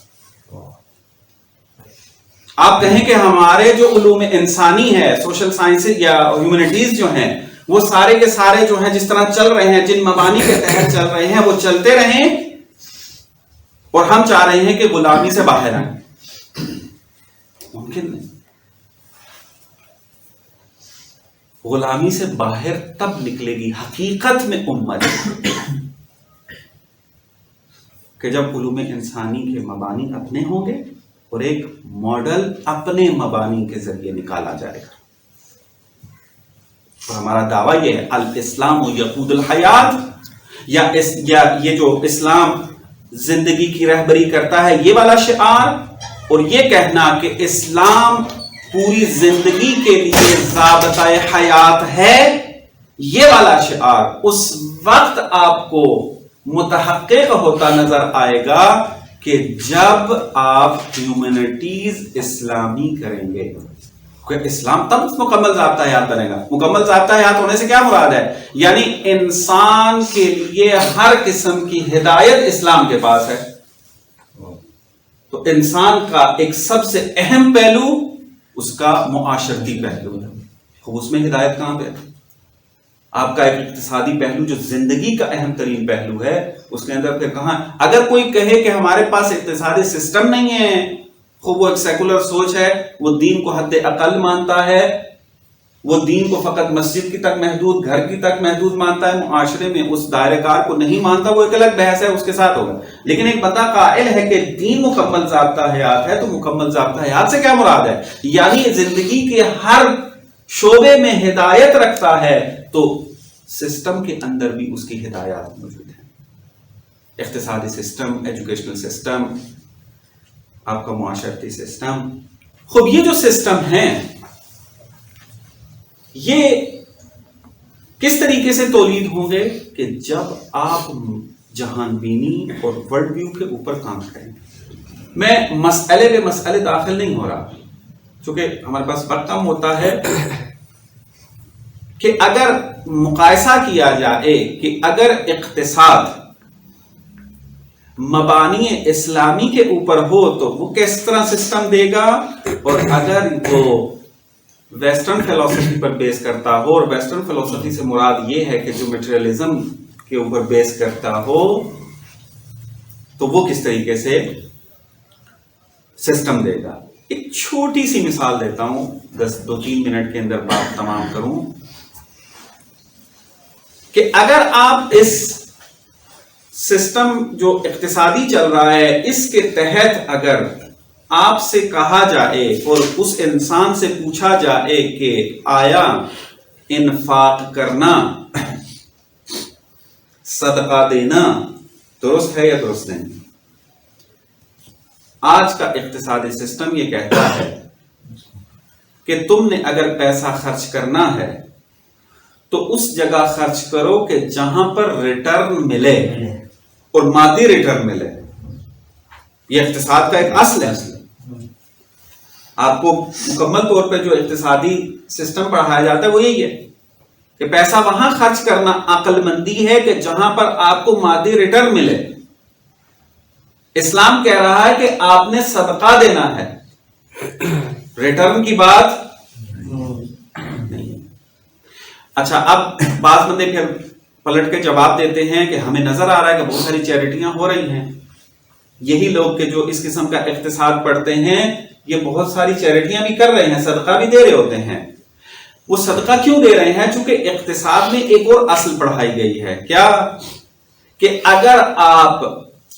A: آپ کہیں کہ ہمارے جو علوم انسانی ہے, سوشل سائنس یا ہیومینٹیز جو ہیں, وہ سارے کے سارے جو ہیں جس طرح چل رہے ہیں, جن مبانی کے تحت چل رہے ہیں, وہ چلتے رہیں, اور ہم چاہ رہے ہیں کہ غلامی سے باہر آئیں. ممکن نہیں. غلامی سے باہر تب نکلے گی حقیقت میں امت کہ جب علوم انسانی کے مبانی اپنے ہوں گے اور ایک ماڈل اپنے مبانی کے ذریعے نکالا جائے گا. اور ہمارا دعویٰ یہ ہے الاسلام یقود الحیات, یا یہ جو اسلام زندگی کی رہبری کرتا ہے یہ والا شعار, اور یہ کہنا کہ اسلام پوری زندگی کے لیے ضابطۂ حیات ہے, یہ والا شعار اس وقت آپ کو متحقق ہوتا نظر آئے گا کہ جب آپ ہیومینٹیز اسلامی کریں گے. اسلام تب مکمل ضابطہ حیات بنے گا. مکمل ضابطہ حیات ہونے سے کیا مراد ہے؟ یعنی انسان کے لیے ہر قسم کی ہدایت اسلام کے پاس ہے. تو انسان کا ایک سب سے اہم پہلو اس کا معاشرتی پہلو ہے. خوب اس میں ہدایت کہاں پہ؟ آپ کا ایک اقتصادی پہلو جو زندگی کا اہم ترین پہلو ہے اس کے اندر پھر کہاں؟ اگر کوئی کہے کہ ہمارے پاس اقتصادی سسٹم نہیں ہے، خوب وہ ایک سیکولر سوچ ہے، وہ دین کو حد اقل مانتا ہے، وہ دین کو فقط مسجد کی تک محدود، گھر کی تک محدود مانتا ہے، معاشرے میں اس دائرہ کار کو نہیں مانتا، وہ ایک الگ بحث ہے، اس کے ساتھ ہوگا. لیکن ایک بندہ قائل ہے کہ دین مکمل ضابطہ حیات ہے، تو مکمل ضابطہ حیات سے کیا مراد ہے؟ یعنی زندگی کے ہر شعبے میں ہدایت رکھتا ہے، تو سسٹم کے اندر بھی اس کی ہدایات موجود ہیں. اقتصادی سسٹم، ایجوکیشنل سسٹم، آپ کا معاشرتی سسٹم. خوب یہ جو سسٹم ہیں یہ کس طریقے سے تولید ہوں گے؟ کہ جب آپ جہان بینی اور ورلڈ ویو کے اوپر کام کریں. میں مسئلے پہ مسئلے داخل نہیں ہو رہا چونکہ ہمارے پاس وقت کم ہوتا ہے، کہ اگر مقایسہ کیا جائے کہ اگر اقتصاد مبانی اسلامی کے اوپر ہو تو وہ کس طرح سسٹم دے گا، اور اگر وہ ویسٹرن فلسفی پر بیس کرتا ہو، اور ویسٹرن فلسفی سے مراد یہ ہے کہ جو میٹریلزم کے اوپر بیس کرتا ہو، تو وہ کس طریقے سے سسٹم دے گا. ایک چھوٹی سی مثال دیتا ہوں، 2-3 منٹ کے اندر بات تمام کروں. کہ اگر آپ اس سسٹم جو اقتصادی چل رہا ہے اس کے تحت اگر آپ سے کہا جائے اور اس انسان سے پوچھا جائے کہ آیا انفاق کرنا، صدقہ دینا درست ہے یا درست نہیں؟ آج کا اقتصادی سسٹم یہ کہتا ہے کہ تم نے اگر پیسہ خرچ کرنا ہے تو اس جگہ خرچ کرو کہ جہاں پر ریٹرن ملے اور مادی ریٹرن ملے. یہ اقتصاد کا ایک اصل ہے. آپ کو مکمل طور پہ جو اقتصادی سسٹم پڑھایا جاتا ہے وہ یہی ہے کہ پیسہ وہاں خرچ کرنا عقل مندی ہے کہ جہاں پر آپ کو مادی ریٹرن ملے. اسلام کہہ رہا ہے کہ آپ نے صدقہ دینا ہے، ریٹرن کی بات نہیں. اچھا، اب بعض بندے پھر پلٹ کے جواب دیتے ہیں کہ ہمیں نظر آ رہا ہے کہ بہت ساری چیریٹیاں ہو رہی ہیں. یہی لوگ کہ جو اس قسم کا اقتصاد پڑھتے ہیں یہ بہت ساری چیریٹیاں بھی کر رہے ہیں، صدقہ بھی دے رہے ہوتے ہیں. وہ صدقہ کیوں دے رہے ہیں؟ چونکہ اقتصاد میں ایک اور اصل پڑھائی گئی ہے. کیا؟ کہ اگر آپ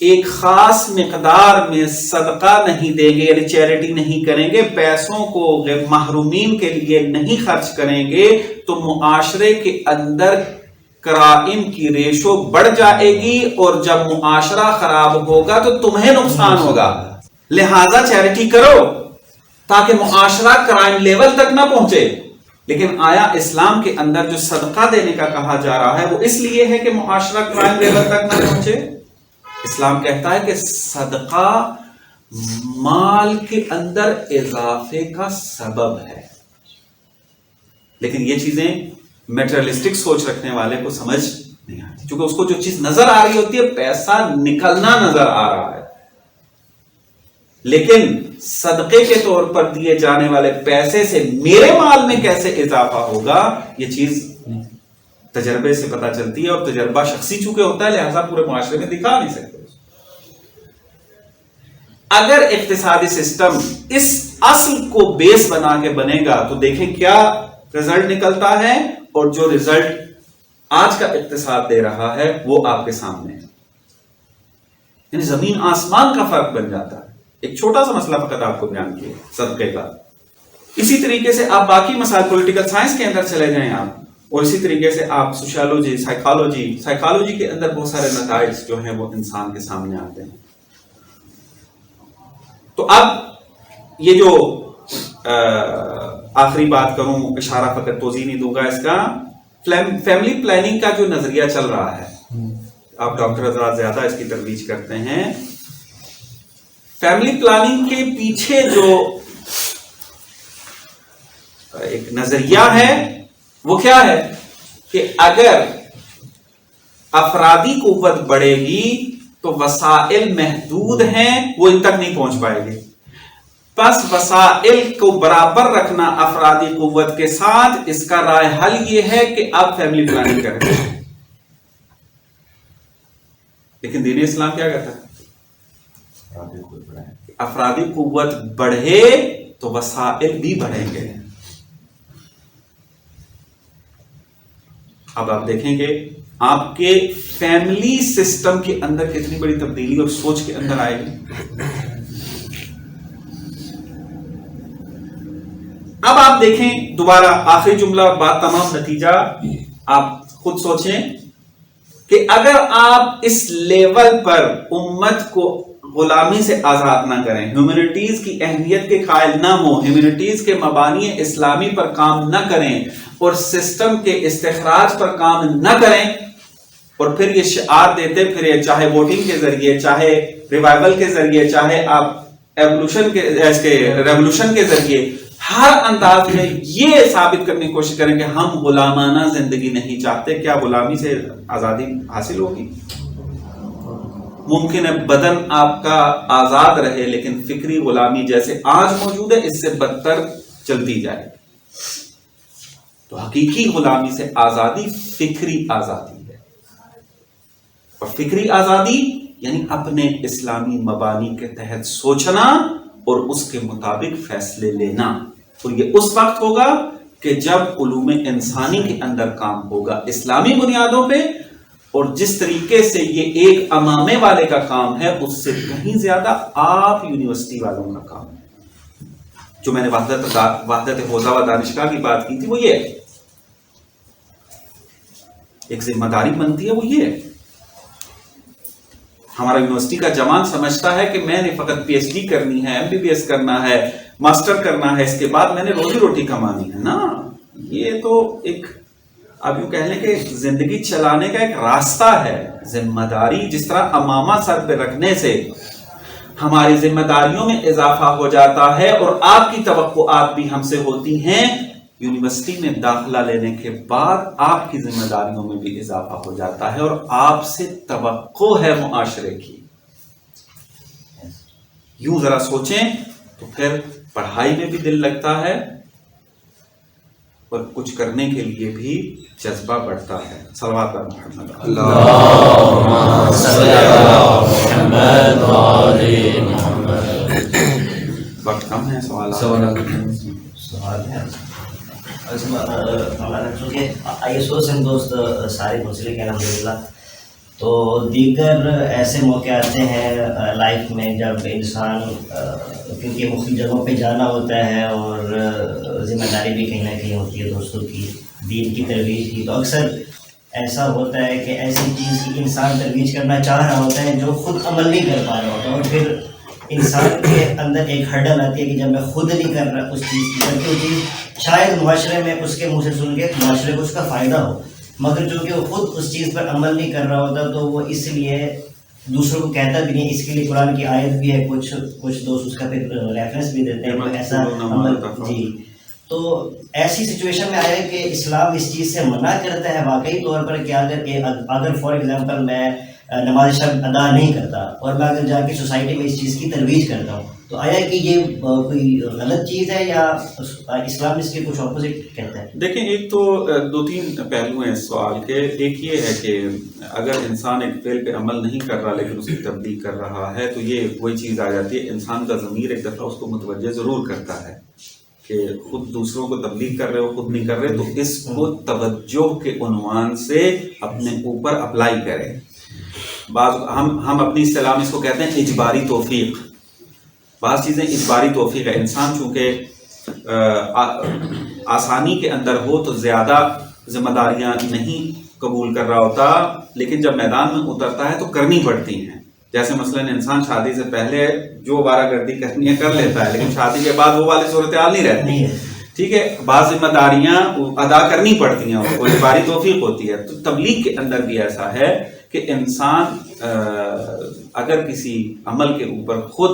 A: ایک خاص مقدار میں صدقہ نہیں دیں گے، یعنی چیریٹی نہیں کریں گے، پیسوں کو محرومین کے لیے نہیں خرچ کریں گے، تو معاشرے کے اندر کرائم کی ریشو بڑھ جائے گی، اور جب معاشرہ خراب ہوگا تو تمہیں نقصان ہوگا. لہذا چیریٹی کرو تاکہ معاشرہ کرائم لیول تک نہ پہنچے. لیکن آیا اسلام کے اندر جو صدقہ دینے کا کہا جا رہا ہے وہ اس لیے ہے کہ معاشرہ کرائم لیول تک نہ پہنچے؟ اسلام کہتا ہے کہ صدقہ مال کے اندر اضافے کا سبب ہے. لیکن یہ چیزیں میٹریلسٹک سوچ رکھنے والے کو سمجھ نہیں آتی، کیونکہ اس کو جو چیز نظر آ رہی ہوتی ہے پیسہ نکلنا نظر آ رہا ہے. لیکن صدقے کے طور پر دیے جانے والے پیسے سے میرے مال میں کیسے اضافہ ہوگا، یہ چیز تجربے سے پتہ چلتی ہے، اور تجربہ شخصی چونکہ ہوتا ہے لہذا پورے معاشرے میں دکھا نہیں سکتے. اگر اقتصادی سسٹم اس اصل کو بیس بنا کے بنے گا تو دیکھیں کیا رزلٹ نکلتا ہے، اور جو رزلٹ آج کا اقتصاد دے رہا ہے وہ آپ کے سامنے ہے. یعنی زمین آسمان کا فرق بن جاتا ہے. ایک چھوٹا سا مسئلہ فقط آپ کو بیان کیا صدقے کا. اسی طریقے سے آپ باقی مسائل پولیٹیکل سائنس کے اندر چلے جائیں آپ، اور اسی طریقے سے آپ سوشیالوجی، سائیکالوجی کے اندر بہت سارے نتائج جو ہیں وہ انسان کے سامنے آتے ہیں. تو اب یہ جو آخری بات کروں، اشارہ فقط توضیح نہیں دوں گا اس کا، فیملی پلاننگ کا جو نظریہ چل رہا ہے، آپ ڈاکٹر حضرات زیادہ اس کی ترویج کرتے ہیں. فیملی پلاننگ کے پیچھے جو ایک نظریہ ہے، وہ کیا ہے کہ اگر افرادی قوت بڑھے گی تو وسائل محدود ہیں، وہ ان تک نہیں پہنچ پائے گی، بس وسائل کو برابر رکھنا افرادی قوت کے ساتھ، اس کا رائے حل یہ ہے کہ آپ فیملی پلاننگ کریں۔ لیکن دین اسلام کیا کہتا ہے؟ افرادی قوت بڑھے تو وسائل بھی بڑھیں گے۔ اب آپ دیکھیں گے آپ کے فیملی سسٹم کے اندر کتنی بڑی تبدیلی اور سوچ کے اندر آئے گی۔ اب آپ دیکھیں دوبارہ آخری جملہ اور بات تمام، نتیجہ آپ خود سوچیں کہ اگر آپ اس لیول پر امت کو غلامی سے آزاد نہ کریں، ہیومنٹیز کی اہمیت کے قائل نہ ہوں، ہیومنٹیز کے مبانی اسلامی پر کام نہ کریں اور سسٹم کے استخراج پر کام نہ کریں، اور پھر یہ شعار دیتے پھر چاہے ووٹنگ کے ذریعے، چاہے ریوائول کے ذریعے، چاہے آپ ریولوشن کے ذریعے، ہر انداز میں یہ ثابت کرنے کی کوشش کریں کہ ہم غلامانہ زندگی نہیں چاہتے، کیا غلامی سے آزادی حاصل ہوگی؟ ممکن ہے بدن آپ کا آزاد رہے لیکن فکری غلامی جیسے آج موجود ہے اس سے بدتر چلتی جائے۔ تو حقیقی غلامی سے آزادی فکری آزادی ہے، اور فکری آزادی یعنی اپنے اسلامی مبانی کے تحت سوچنا اور اس کے مطابق فیصلے لینا، اور یہ اس وقت ہوگا کہ جب علوم انسانی کے اندر کام ہوگا اسلامی بنیادوں پہ، اور جس طریقے سے یہ ایک امامے والے کا کام ہے اس سے کہیں زیادہ آپ یونیورسٹی والوں کا کام ہے۔ جو میں نے وحدت حوزہ و دانشگاہ کی بات کی تھی وہ یہ ہے، ایک ذمہ داری بنتی ہے، وہ یہ ہے۔ ہمارا یونیورسٹی کا جوان سمجھتا ہے کہ میں نے فقط پی ایچ ڈی کرنی ہے، ایم بی بی ایس کرنا ہے، ماسٹر کرنا ہے، اس کے بعد میں نے روزی روٹی کمانی ہے۔ نا، یہ تو ایک اب یوں کہہ لیں کہ زندگی چلانے کا ایک راستہ ہے۔ ذمہ داری جس طرح امامہ سر پہ رکھنے سے ہماری ذمہ داریوں میں اضافہ ہو جاتا ہے اور آپ کی توقعات بھی ہم سے ہوتی ہیں، یونیورسٹی میں داخلہ لینے کے بعد آپ کی ذمہ داریوں میں بھی اضافہ ہو جاتا ہے اور آپ سے توقع ہے معاشرے کی۔ یوں ذرا سوچیں تو پھر پڑھائی میں بھی دل لگتا ہے اور کچھ کرنے کے لیے بھی جذبہ بڑھتا ہے۔ صلوات پر محمد،
C: اللہم صلی علی محمد و آل محمد۔
A: وقت کم ہے، سوال
D: ہے ہمارا، چونکہ آئی سوچ ہم دوست سارے مسئلے کے الحمدللہ، تو دیگر ایسے موقع آتے ہیں لائف میں جب انسان کیونکہ مختلف جگہوں پہ جانا ہوتا ہے اور ذمہ داری بھی کہیں نہ کہیں ہوتی ہے دوستوں کی، دین کی ترویج کی، تو اکثر ایسا ہوتا ہے کہ ایسی چیز کی انسان ترویج کرنا چاہ رہا ہوتا ہے جو خود عمل نہیں کر پا رہا ہوتا، اور پھر انسان کے اندر ایک ہرڈل آتی ہے کہ جب میں خود نہیں کر رہا اس چیز کی، بلکہ وہ چیز شاید معاشرے میں اس کے منہ سے سن کے معاشرے کو اس کا فائدہ ہو، مگر چونکہ وہ خود اس چیز پر عمل نہیں کر رہا ہوتا تو وہ اس لیے دوسروں کو کہتا بھی نہیں۔ اس کے لیے قرآن کی آیت بھی ہے، کچھ دوست اس کا پھر ریفرنس بھی دیتے ہیں کہ ایسا عمل، جی۔ تو ایسی سچویشن میں آیا کہ اسلام اس چیز سے منع کرتا ہے واقعی طور پر کہ اگر فار ایگزامپل میں نماز شب ادا نہیں کرتا اور میں اگر جا کے سوسائٹی میں اس چیز کی ترویج کرتا ہوں، تو آیا کہ یہ کوئی غلط چیز ہے یا اسلام اس کے کچھ اپوزٹ کہتا ہے؟
A: دیکھیں، ایک تو دو تین پہلو ہیں اس سوال کے۔ ایک یہ ہے کہ اگر انسان ایک فعل پہ عمل نہیں کر رہا لیکن اس کی تبلیغ کر رہا ہے تو یہ وہی چیز آ جاتی ہے، انسان کا ضمیر ایک دفعہ اس کو متوجہ ضرور کرتا ہے کہ خود دوسروں کو تبلیغ کر رہے ہو، خود نہیں کر رہے، تو اس کو توجہ کے عنوان سے اپنے اوپر اپلائی کریں۔ بعض ہم اپنی اصطلاح میں اس کو کہتے ہیں اجباری توفیق۔ بعض چیزیں اجباری توفیق ہے، انسان چونکہ آسانی کے اندر ہو تو زیادہ ذمہ داریاں نہیں قبول کر رہا ہوتا، لیکن جب میدان میں اترتا ہے تو کرنی پڑتی ہیں۔ جیسے مثلا انسان شادی سے پہلے جو وارہ گردی کرنی ہے کر لیتا ہے، لیکن شادی کے بعد وہ والی صورتحال نہیں رہتی ہے، ٹھیک ہے، بعض ذمہ داریاں ادا کرنی پڑتی ہیں، وہ اجباری توفیق ہوتی ہے۔ تو تبلیغ کے اندر بھی ایسا ہے کہ انسان اگر کسی عمل کے اوپر خود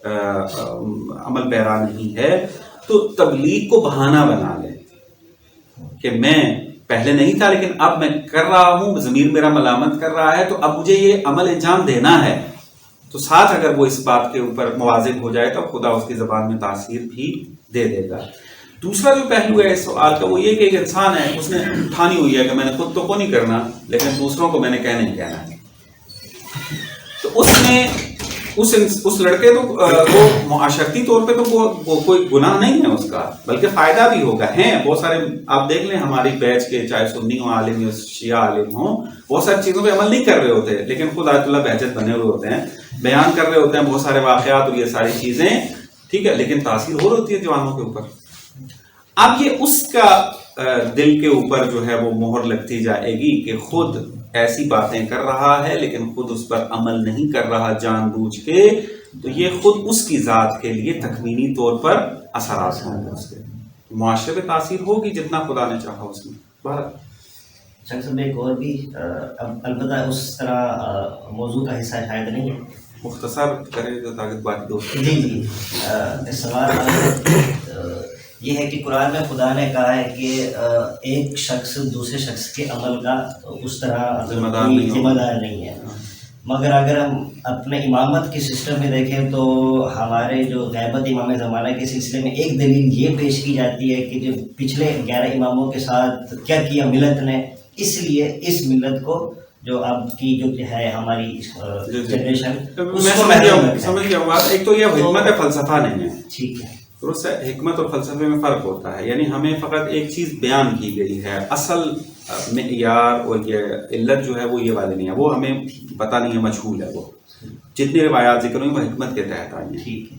A: عمل پیرا نہیں ہے تو تبلیغ کو بہانہ بنا لے کہ میں پہلے نہیں تھا لیکن اب میں کر رہا ہوں، ضمیر میرا ملامت کر رہا ہے تو اب مجھے یہ عمل انجام دینا ہے، تو ساتھ اگر وہ اس بات کے اوپر مواظب ہو جائے تو خدا اس کی زبان میں تاثیر بھی دے دے گا۔ دوسرا جو پہلو ہے اس سوال کا وہ یہ کہ ایک انسان ہے، اس نے ٹھانی ہوئی ہے کہ میں نے خود تو کو نہیں کرنا لیکن دوسروں کو میں نے کہنا ہی کہنا ہے، تو اس نے اس لڑکے تو وہ معاشرتی طور پہ تو وہ کوئی گناہ نہیں ہے اس کا، بلکہ فائدہ بھی ہوگا۔ ہیں بہت سارے، آپ دیکھ لیں ہماری بیچ کے، چاہے سنی ہوں عالم یا شیعہ عالم ہوں، بہت ساری چیزوں پہ عمل نہیں کر رہے ہوتے لیکن خود آیت اللہ بہجت بنے ہوئے ہوتے ہیں، بیان کر رہے ہوتے ہیں بہت سارے واقعات اور یہ ساری چیزیں، ٹھیک ہے، لیکن تاثیر ہو ہوتی ہے جوانوں کے اوپر۔ اب یہ اس کا دل کے اوپر جو ہے وہ مہر لگتی جائے گی کہ خود ایسی باتیں کر رہا ہے لیکن خود اس پر عمل نہیں کر رہا جان بوجھ کے، تو یہ خود اس کی ذات کے لیے تکوینی طور پر اثرات ہوں گے، اس کے معاشرے پہ تاثیر ہوگی جتنا خدا نے چاہا اس میں۔ بہرحال
D: صاحب ایک اور بھی البتہ اس طرح موضوع کا حصہ شاید نہیں ہے،
A: مختصر کریں تو تاکہ باقی دوست
D: جی سوال یہ ہے کہ قرآن میں خدا نے کہا ہے کہ ایک شخص دوسرے شخص کے عمل کا اس طرح ذمہ دار نہیں ہے، مگر اگر ہم اپنے امامت کے سسٹم میں دیکھیں تو ہمارے جو غیبت امام زمانہ کے سلسلے میں ایک دلیل یہ پیش کی جاتی ہے کہ جو پچھلے 11 اماموں کے ساتھ کیا کیا ملت نے، اس لیے اس ملت کو جو اب کی جو ہے ہماری جنریشن
A: سمجھ گیا بات۔ ایک تو یہ حکمت فلسفہ نہیں ہے،
D: ٹھیک ہے،
A: درست ہے، حکمت اور فلسفے میں فرق ہوتا ہے، یعنی ہمیں فقط ایک چیز بیان کی گئی ہے، اصل معیار اور یہ علت جو ہے وہ یہ والی نہیں ہے، وہ ہمیں پتہ نہیں ہے، مجہول ہے، وہ جتنی روایات ذکر ہوئی وہ حکمت کے تحت آئی ہیں،
D: ٹھیک ہے،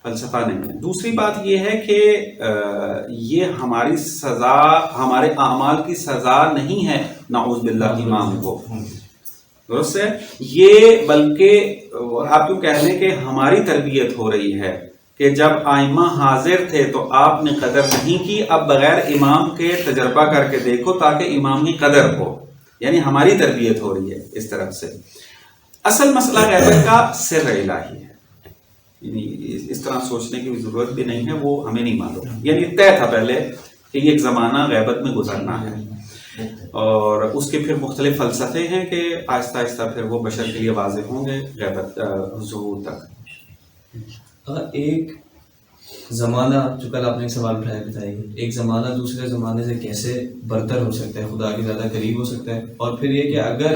A: فلسفہ نہیں ہے۔ دوسری بات یہ ہے کہ یہ ہماری سزا، ہمارے اعمال کی سزا نہیں ہے نعوذ باللہ امام کو، درست ہے، یہ بلکہ آپ کیوں کہہ لیں کہ ہماری تربیت ہو رہی ہے کہ جب ائمہ حاضر تھے تو آپ نے قدر نہیں کی، اب بغیر امام کے تجربہ کر کے دیکھو تاکہ امام کی قدر ہو، یعنی ہماری تربیت ہو رہی ہے اس طرف سے۔ اصل مسئلہ غیبت کا سر الہی ہے، یعنی اس طرح سوچنے کی ضرورت بھی نہیں ہے، وہ ہمیں نہیں معلوم، یعنی طے تھا پہلے کہ یہ ایک زمانہ غیبت میں گزرنا ہے، اور اس کے پھر مختلف فلسفے ہیں کہ آہستہ آہستہ پھر وہ بشر کے لیے واضح ہوں گے غیبت ظہور تک۔
E: ایک زمانہ، جو کل آپ نے ایک سوال اٹھایا بتائیے، ایک زمانہ دوسرے زمانے سے کیسے برتر ہو سکتا ہے، خدا کے زیادہ قریب ہو سکتا ہے، اور پھر یہ کہ اگر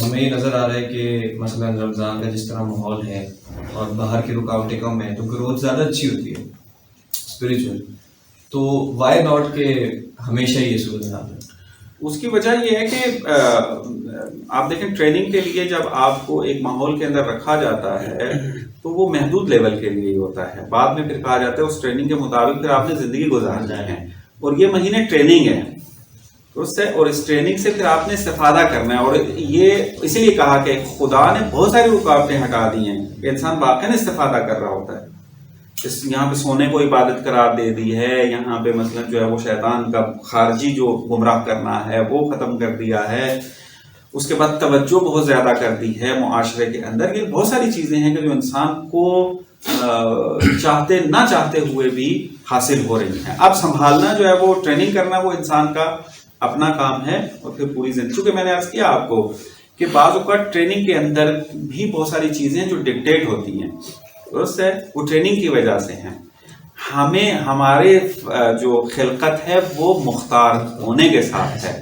E: ہمیں یہ نظر آ رہا ہے کہ مثلا رمضان کا جس طرح ماحول ہے اور باہر کی رکاوٹیں کم ہیں تو گروتھ زیادہ اچھی ہوتی ہے اسپریچول، تو وائی ناٹ کہ ہمیشہ یہ صورتحال ہے؟
A: اس کی وجہ یہ ہے کہ آپ دیکھیں ٹریننگ کے لیے جب آپ کو ایک ماحول کے اندر رکھا جاتا ہے تو وہ محدود لیول کے لیے ہی ہوتا ہے، بعد میں پھر کہا جاتا ہے اس ٹریننگ کے مطابق پھر آپ نے زندگی گزارنا ہے، اور یہ مہینے ٹریننگ ہے، درست ہے، اور اس ٹریننگ سے پھر آپ نے استفادہ کرنا ہے، اور یہ اسی لیے کہا کہ خدا نے بہت ساری رکاوٹیں ہٹا دی ہیں کہ انسان واقعی استفادہ کر رہا ہوتا ہے۔ یہاں پہ سونے کو عبادت قرار دے دی ہے، یہاں پہ مثلا جو ہے وہ شیطان کا خارجی جو گمراہ کرنا ہے وہ ختم کر دیا ہے، اس کے بعد توجہ بہت زیادہ کر دی ہے معاشرے کے اندر۔ یہ بہت ساری چیزیں ہیں کہ جو انسان کو چاہتے نہ چاہتے ہوئے بھی حاصل ہو رہی ہیں۔ اب سنبھالنا جو ہے وہ ٹریننگ کرنا وہ انسان کا اپنا کام ہے، اور پھر پوری زندگی، چونکہ میں نے عرض کیا آپ کو کہ بعض اوقات ٹریننگ کے اندر بھی بہت ساری چیزیں جو ڈکٹیٹ ہوتی ہیں، درست ہے، وہ ٹریننگ کی وجہ سے ہیں۔ ہمیں ہمارے جو خلقت ہے وہ مختار ہونے کے ساتھ ہے،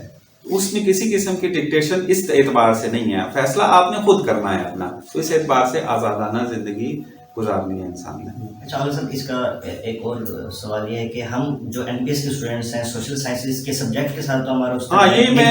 A: اس میں کسی قسم کی ڈکٹیشن اس اعتبار سے نہیں ہے، فیصلہ آپ نے خود کرنا ہے اپنا، تو اس اعتبار سے آزادانہ زندگی گزارنی ہے انسان نے۔
D: اچھا عامر صاحب، اس کا ایک اور سوال یہ ہے کہ ہم جو این پی ایس کے اسٹوڈنٹس ہیں سوشل سائنسز کے سبجیکٹ کے ساتھ تو ہمارا
A: یہ میں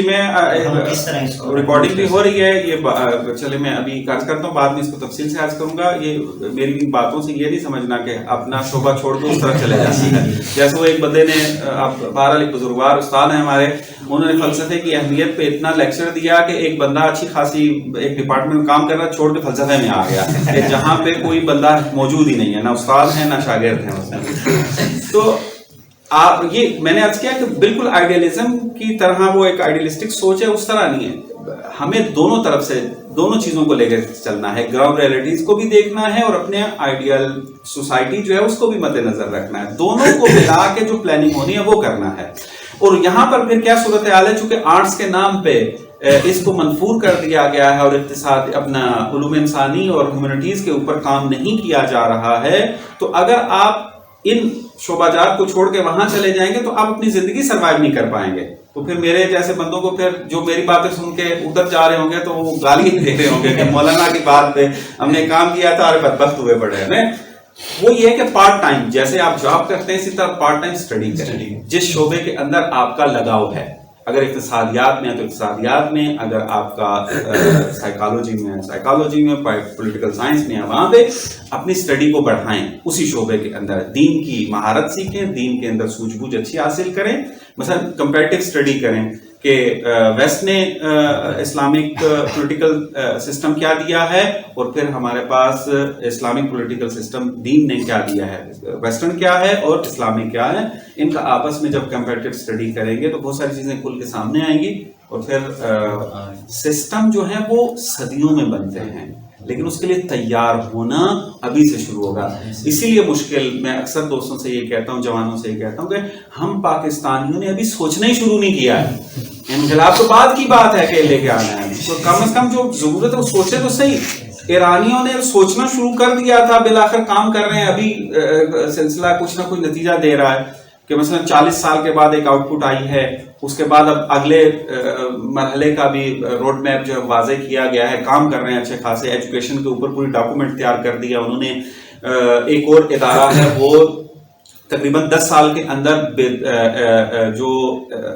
D: میں کس طرح اس کو
A: ریکارڈنگ بھی ہو رہی ہے، یہ چلے میں ابھی عرض کرتا ہوں، بعد میں اس کو تفصیل سے عرض کروں گا۔ یہ میری باتوں سے یہ نہیں سمجھنا کہ اپنا شعبہ چھوڑ دو اس طرح چلے جانا ہے، جیسے وہ ایک بندے نے، بہرحال ایک بزرگوار استاد ہیں ہمارے، انہوں نے فلسفے کی اہمیت پہ اتنا لیکچر دیا کہ ایک بندہ اچھی خاصی ایک ڈپارٹمنٹ میں کام کر رہا چھوڑ کے فلسفے میں آ گیا، کہ جہاں پہ کوئی بندہ موجود ہی نہیں ہے، نہ استاد ہے نہ شاگرد ہیں اس میں۔ تو آپ یہ میں نے عرض کیا کہ بالکل آئیڈیالزم کی طرح وہ ایک آئیڈیلسٹک سوچ ہے، اس طرح نہیں ہے، ہمیں دونوں طرف سے دونوں چیزوں کو لے کر چلنا ہے، گراؤنڈ ریئلٹیز کو بھی دیکھنا ہے اور اپنے آئیڈیل سوسائٹی جو ہے اس کو بھی مد نظر رکھنا ہے، دونوں کو ملا کے جو پلاننگ ہونی ہے وہ کرنا ہے۔ اور یہاں پر پھر کیا صورتحال ہے، چونکہ آرٹس کے نام پہ اس کو منفور کر دیا گیا ہے اور اقتصاد اپنا علوم انسانی اور ہیومینٹیز کے اوپر کام نہیں کیا جا رہا ہے، تو اگر آپ ان شعبہ جات کو چھوڑ کے وہاں چلے جائیں گے تو آپ اپنی زندگی سروائیو نہیں کر پائیں گے۔ تو پھر میرے جیسے بندوں کو پھر جو میری باتیں سن کے ادھر جا رہے ہوں گے تو وہ گالی دے رہے ہوں گے کہ مولانا کی بات پہ ہم نے کام کیا تھا اور بدبخت ہوئے پڑے ہیں۔ وہ یہ ہے کہ پارٹ ٹائم جیسے آپ جاب کرتے ہیں اسی طرح پارٹ ٹائم اسٹڈی کریں، جس شعبے کے اندر آپ کا لگاؤ ہے۔ اگر اقتصادیات میں ہے تو اقتصادیات میں، اگر آپ کا سائیکالوجی میں ہے سائیکالوجی میں، پولیٹیکل سائنس میں ہے وہاں پہ اپنی اسٹڈی کو بڑھائیں، اسی شعبے کے اندر دین کی مہارت سیکھیں، دین کے اندر سوجھ بوجھ اچھی حاصل کریں۔ مثلا کمپیریٹیو اسٹڈی کریں کہ ویسٹ نے اسلامک پولیٹیکل سسٹم کیا دیا ہے اور پھر ہمارے پاس اسلامک پولیٹیکل سسٹم دین نے کیا دیا ہے، ویسٹرن کیا ہے اور اسلامک کیا ہے، ان کا آپس میں جب کمپیریٹیو اسٹڈی کریں گے تو بہت ساری چیزیں کھل کے سامنے آئیں گی۔ اور پھر سسٹم جو ہے وہ صدیوں میں بنتے ہیں، لیکن اس کے لیے تیار ہونا ابھی سے شروع ہوگا۔ اسی لیے مشکل، میں اکثر دوستوں سے یہ کہتا ہوں، جوانوں سے یہ کہتا ہوں کہ ہم پاکستانیوں نے ابھی سوچنا ہی شروع نہیں کیا ہے۔ انقلاب تو بعد کی بات ہے کہ لے کے آنا ہے، تو کم از کم جو ضرورت ہے وہ سوچے تو صحیح۔ ایرانیوں نے سوچنا شروع کر دیا تھا، بالآخر کام کر رہے ہیں، ابھی سلسلہ کچھ نہ کچھ نتیجہ دے رہا ہے کہ مثلا 40 سال کے بعد ایک آؤٹ پٹ آئی ہے، اس کے بعد اب اگلے مرحلے کا بھی روڈ میپ جو ہے واضح کیا گیا ہے، کام کر رہے ہیں اچھے خاصے، ایجوکیشن کے اوپر پوری ڈاکومنٹ تیار کر دیا انہوں نے۔ ایک اور ادارہ ہے وہ تقریباً 10 سال کے اندر جو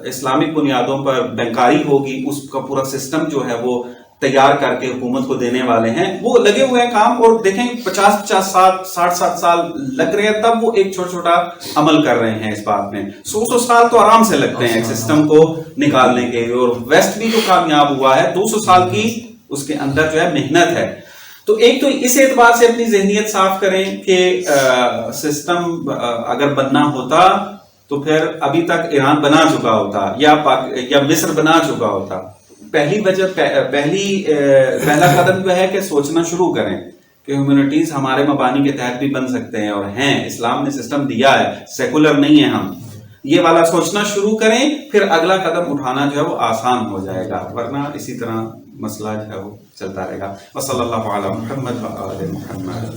A: اسلامک بنیادوں پر بینکاری ہوگی اس کا پورا سسٹم جو ہے وہ تیار کر کے حکومت کو دینے والے ہیں، وہ لگے ہوئے ہیں کام۔ اور دیکھیں 50 سال 60 سال لگ رہے ہیں، تب وہ ایک چھوٹا چھوٹا عمل کر رہے ہیں اس بات میں۔ 100 سال تو آرام سے لگتے ہیں ایک سسٹم کو نکالنے کے، اور ویسٹ بھی جو کامیاب ہوا ہے 200 سال کی اس کے اندر جو ہے محنت ہے۔ تو ایک تو اس اعتبار سے اپنی ذہنیت صاف کریں کہ سسٹم اگر بننا ہوتا تو پھر ابھی تک ایران بنا چکا ہوتا یا مصر بنا چکا ہوتا۔ پہلا قدم جو ہے کہ سوچنا شروع کریں کہ ہیومینٹیز ہمارے مبانی کے تحت بھی بن سکتے ہیں، اور ہیں، اسلام نے سسٹم دیا ہے، سیکولر نہیں ہے ہم، یہ والا سوچنا شروع کریں، پھر اگلا قدم اٹھانا جو ہے وہ آسان ہو جائے گا، ورنہ اسی طرح مسئلہ جو ہے وہ چلتا رہے گا۔ وصلی اللہ علی محمد و آل محمد۔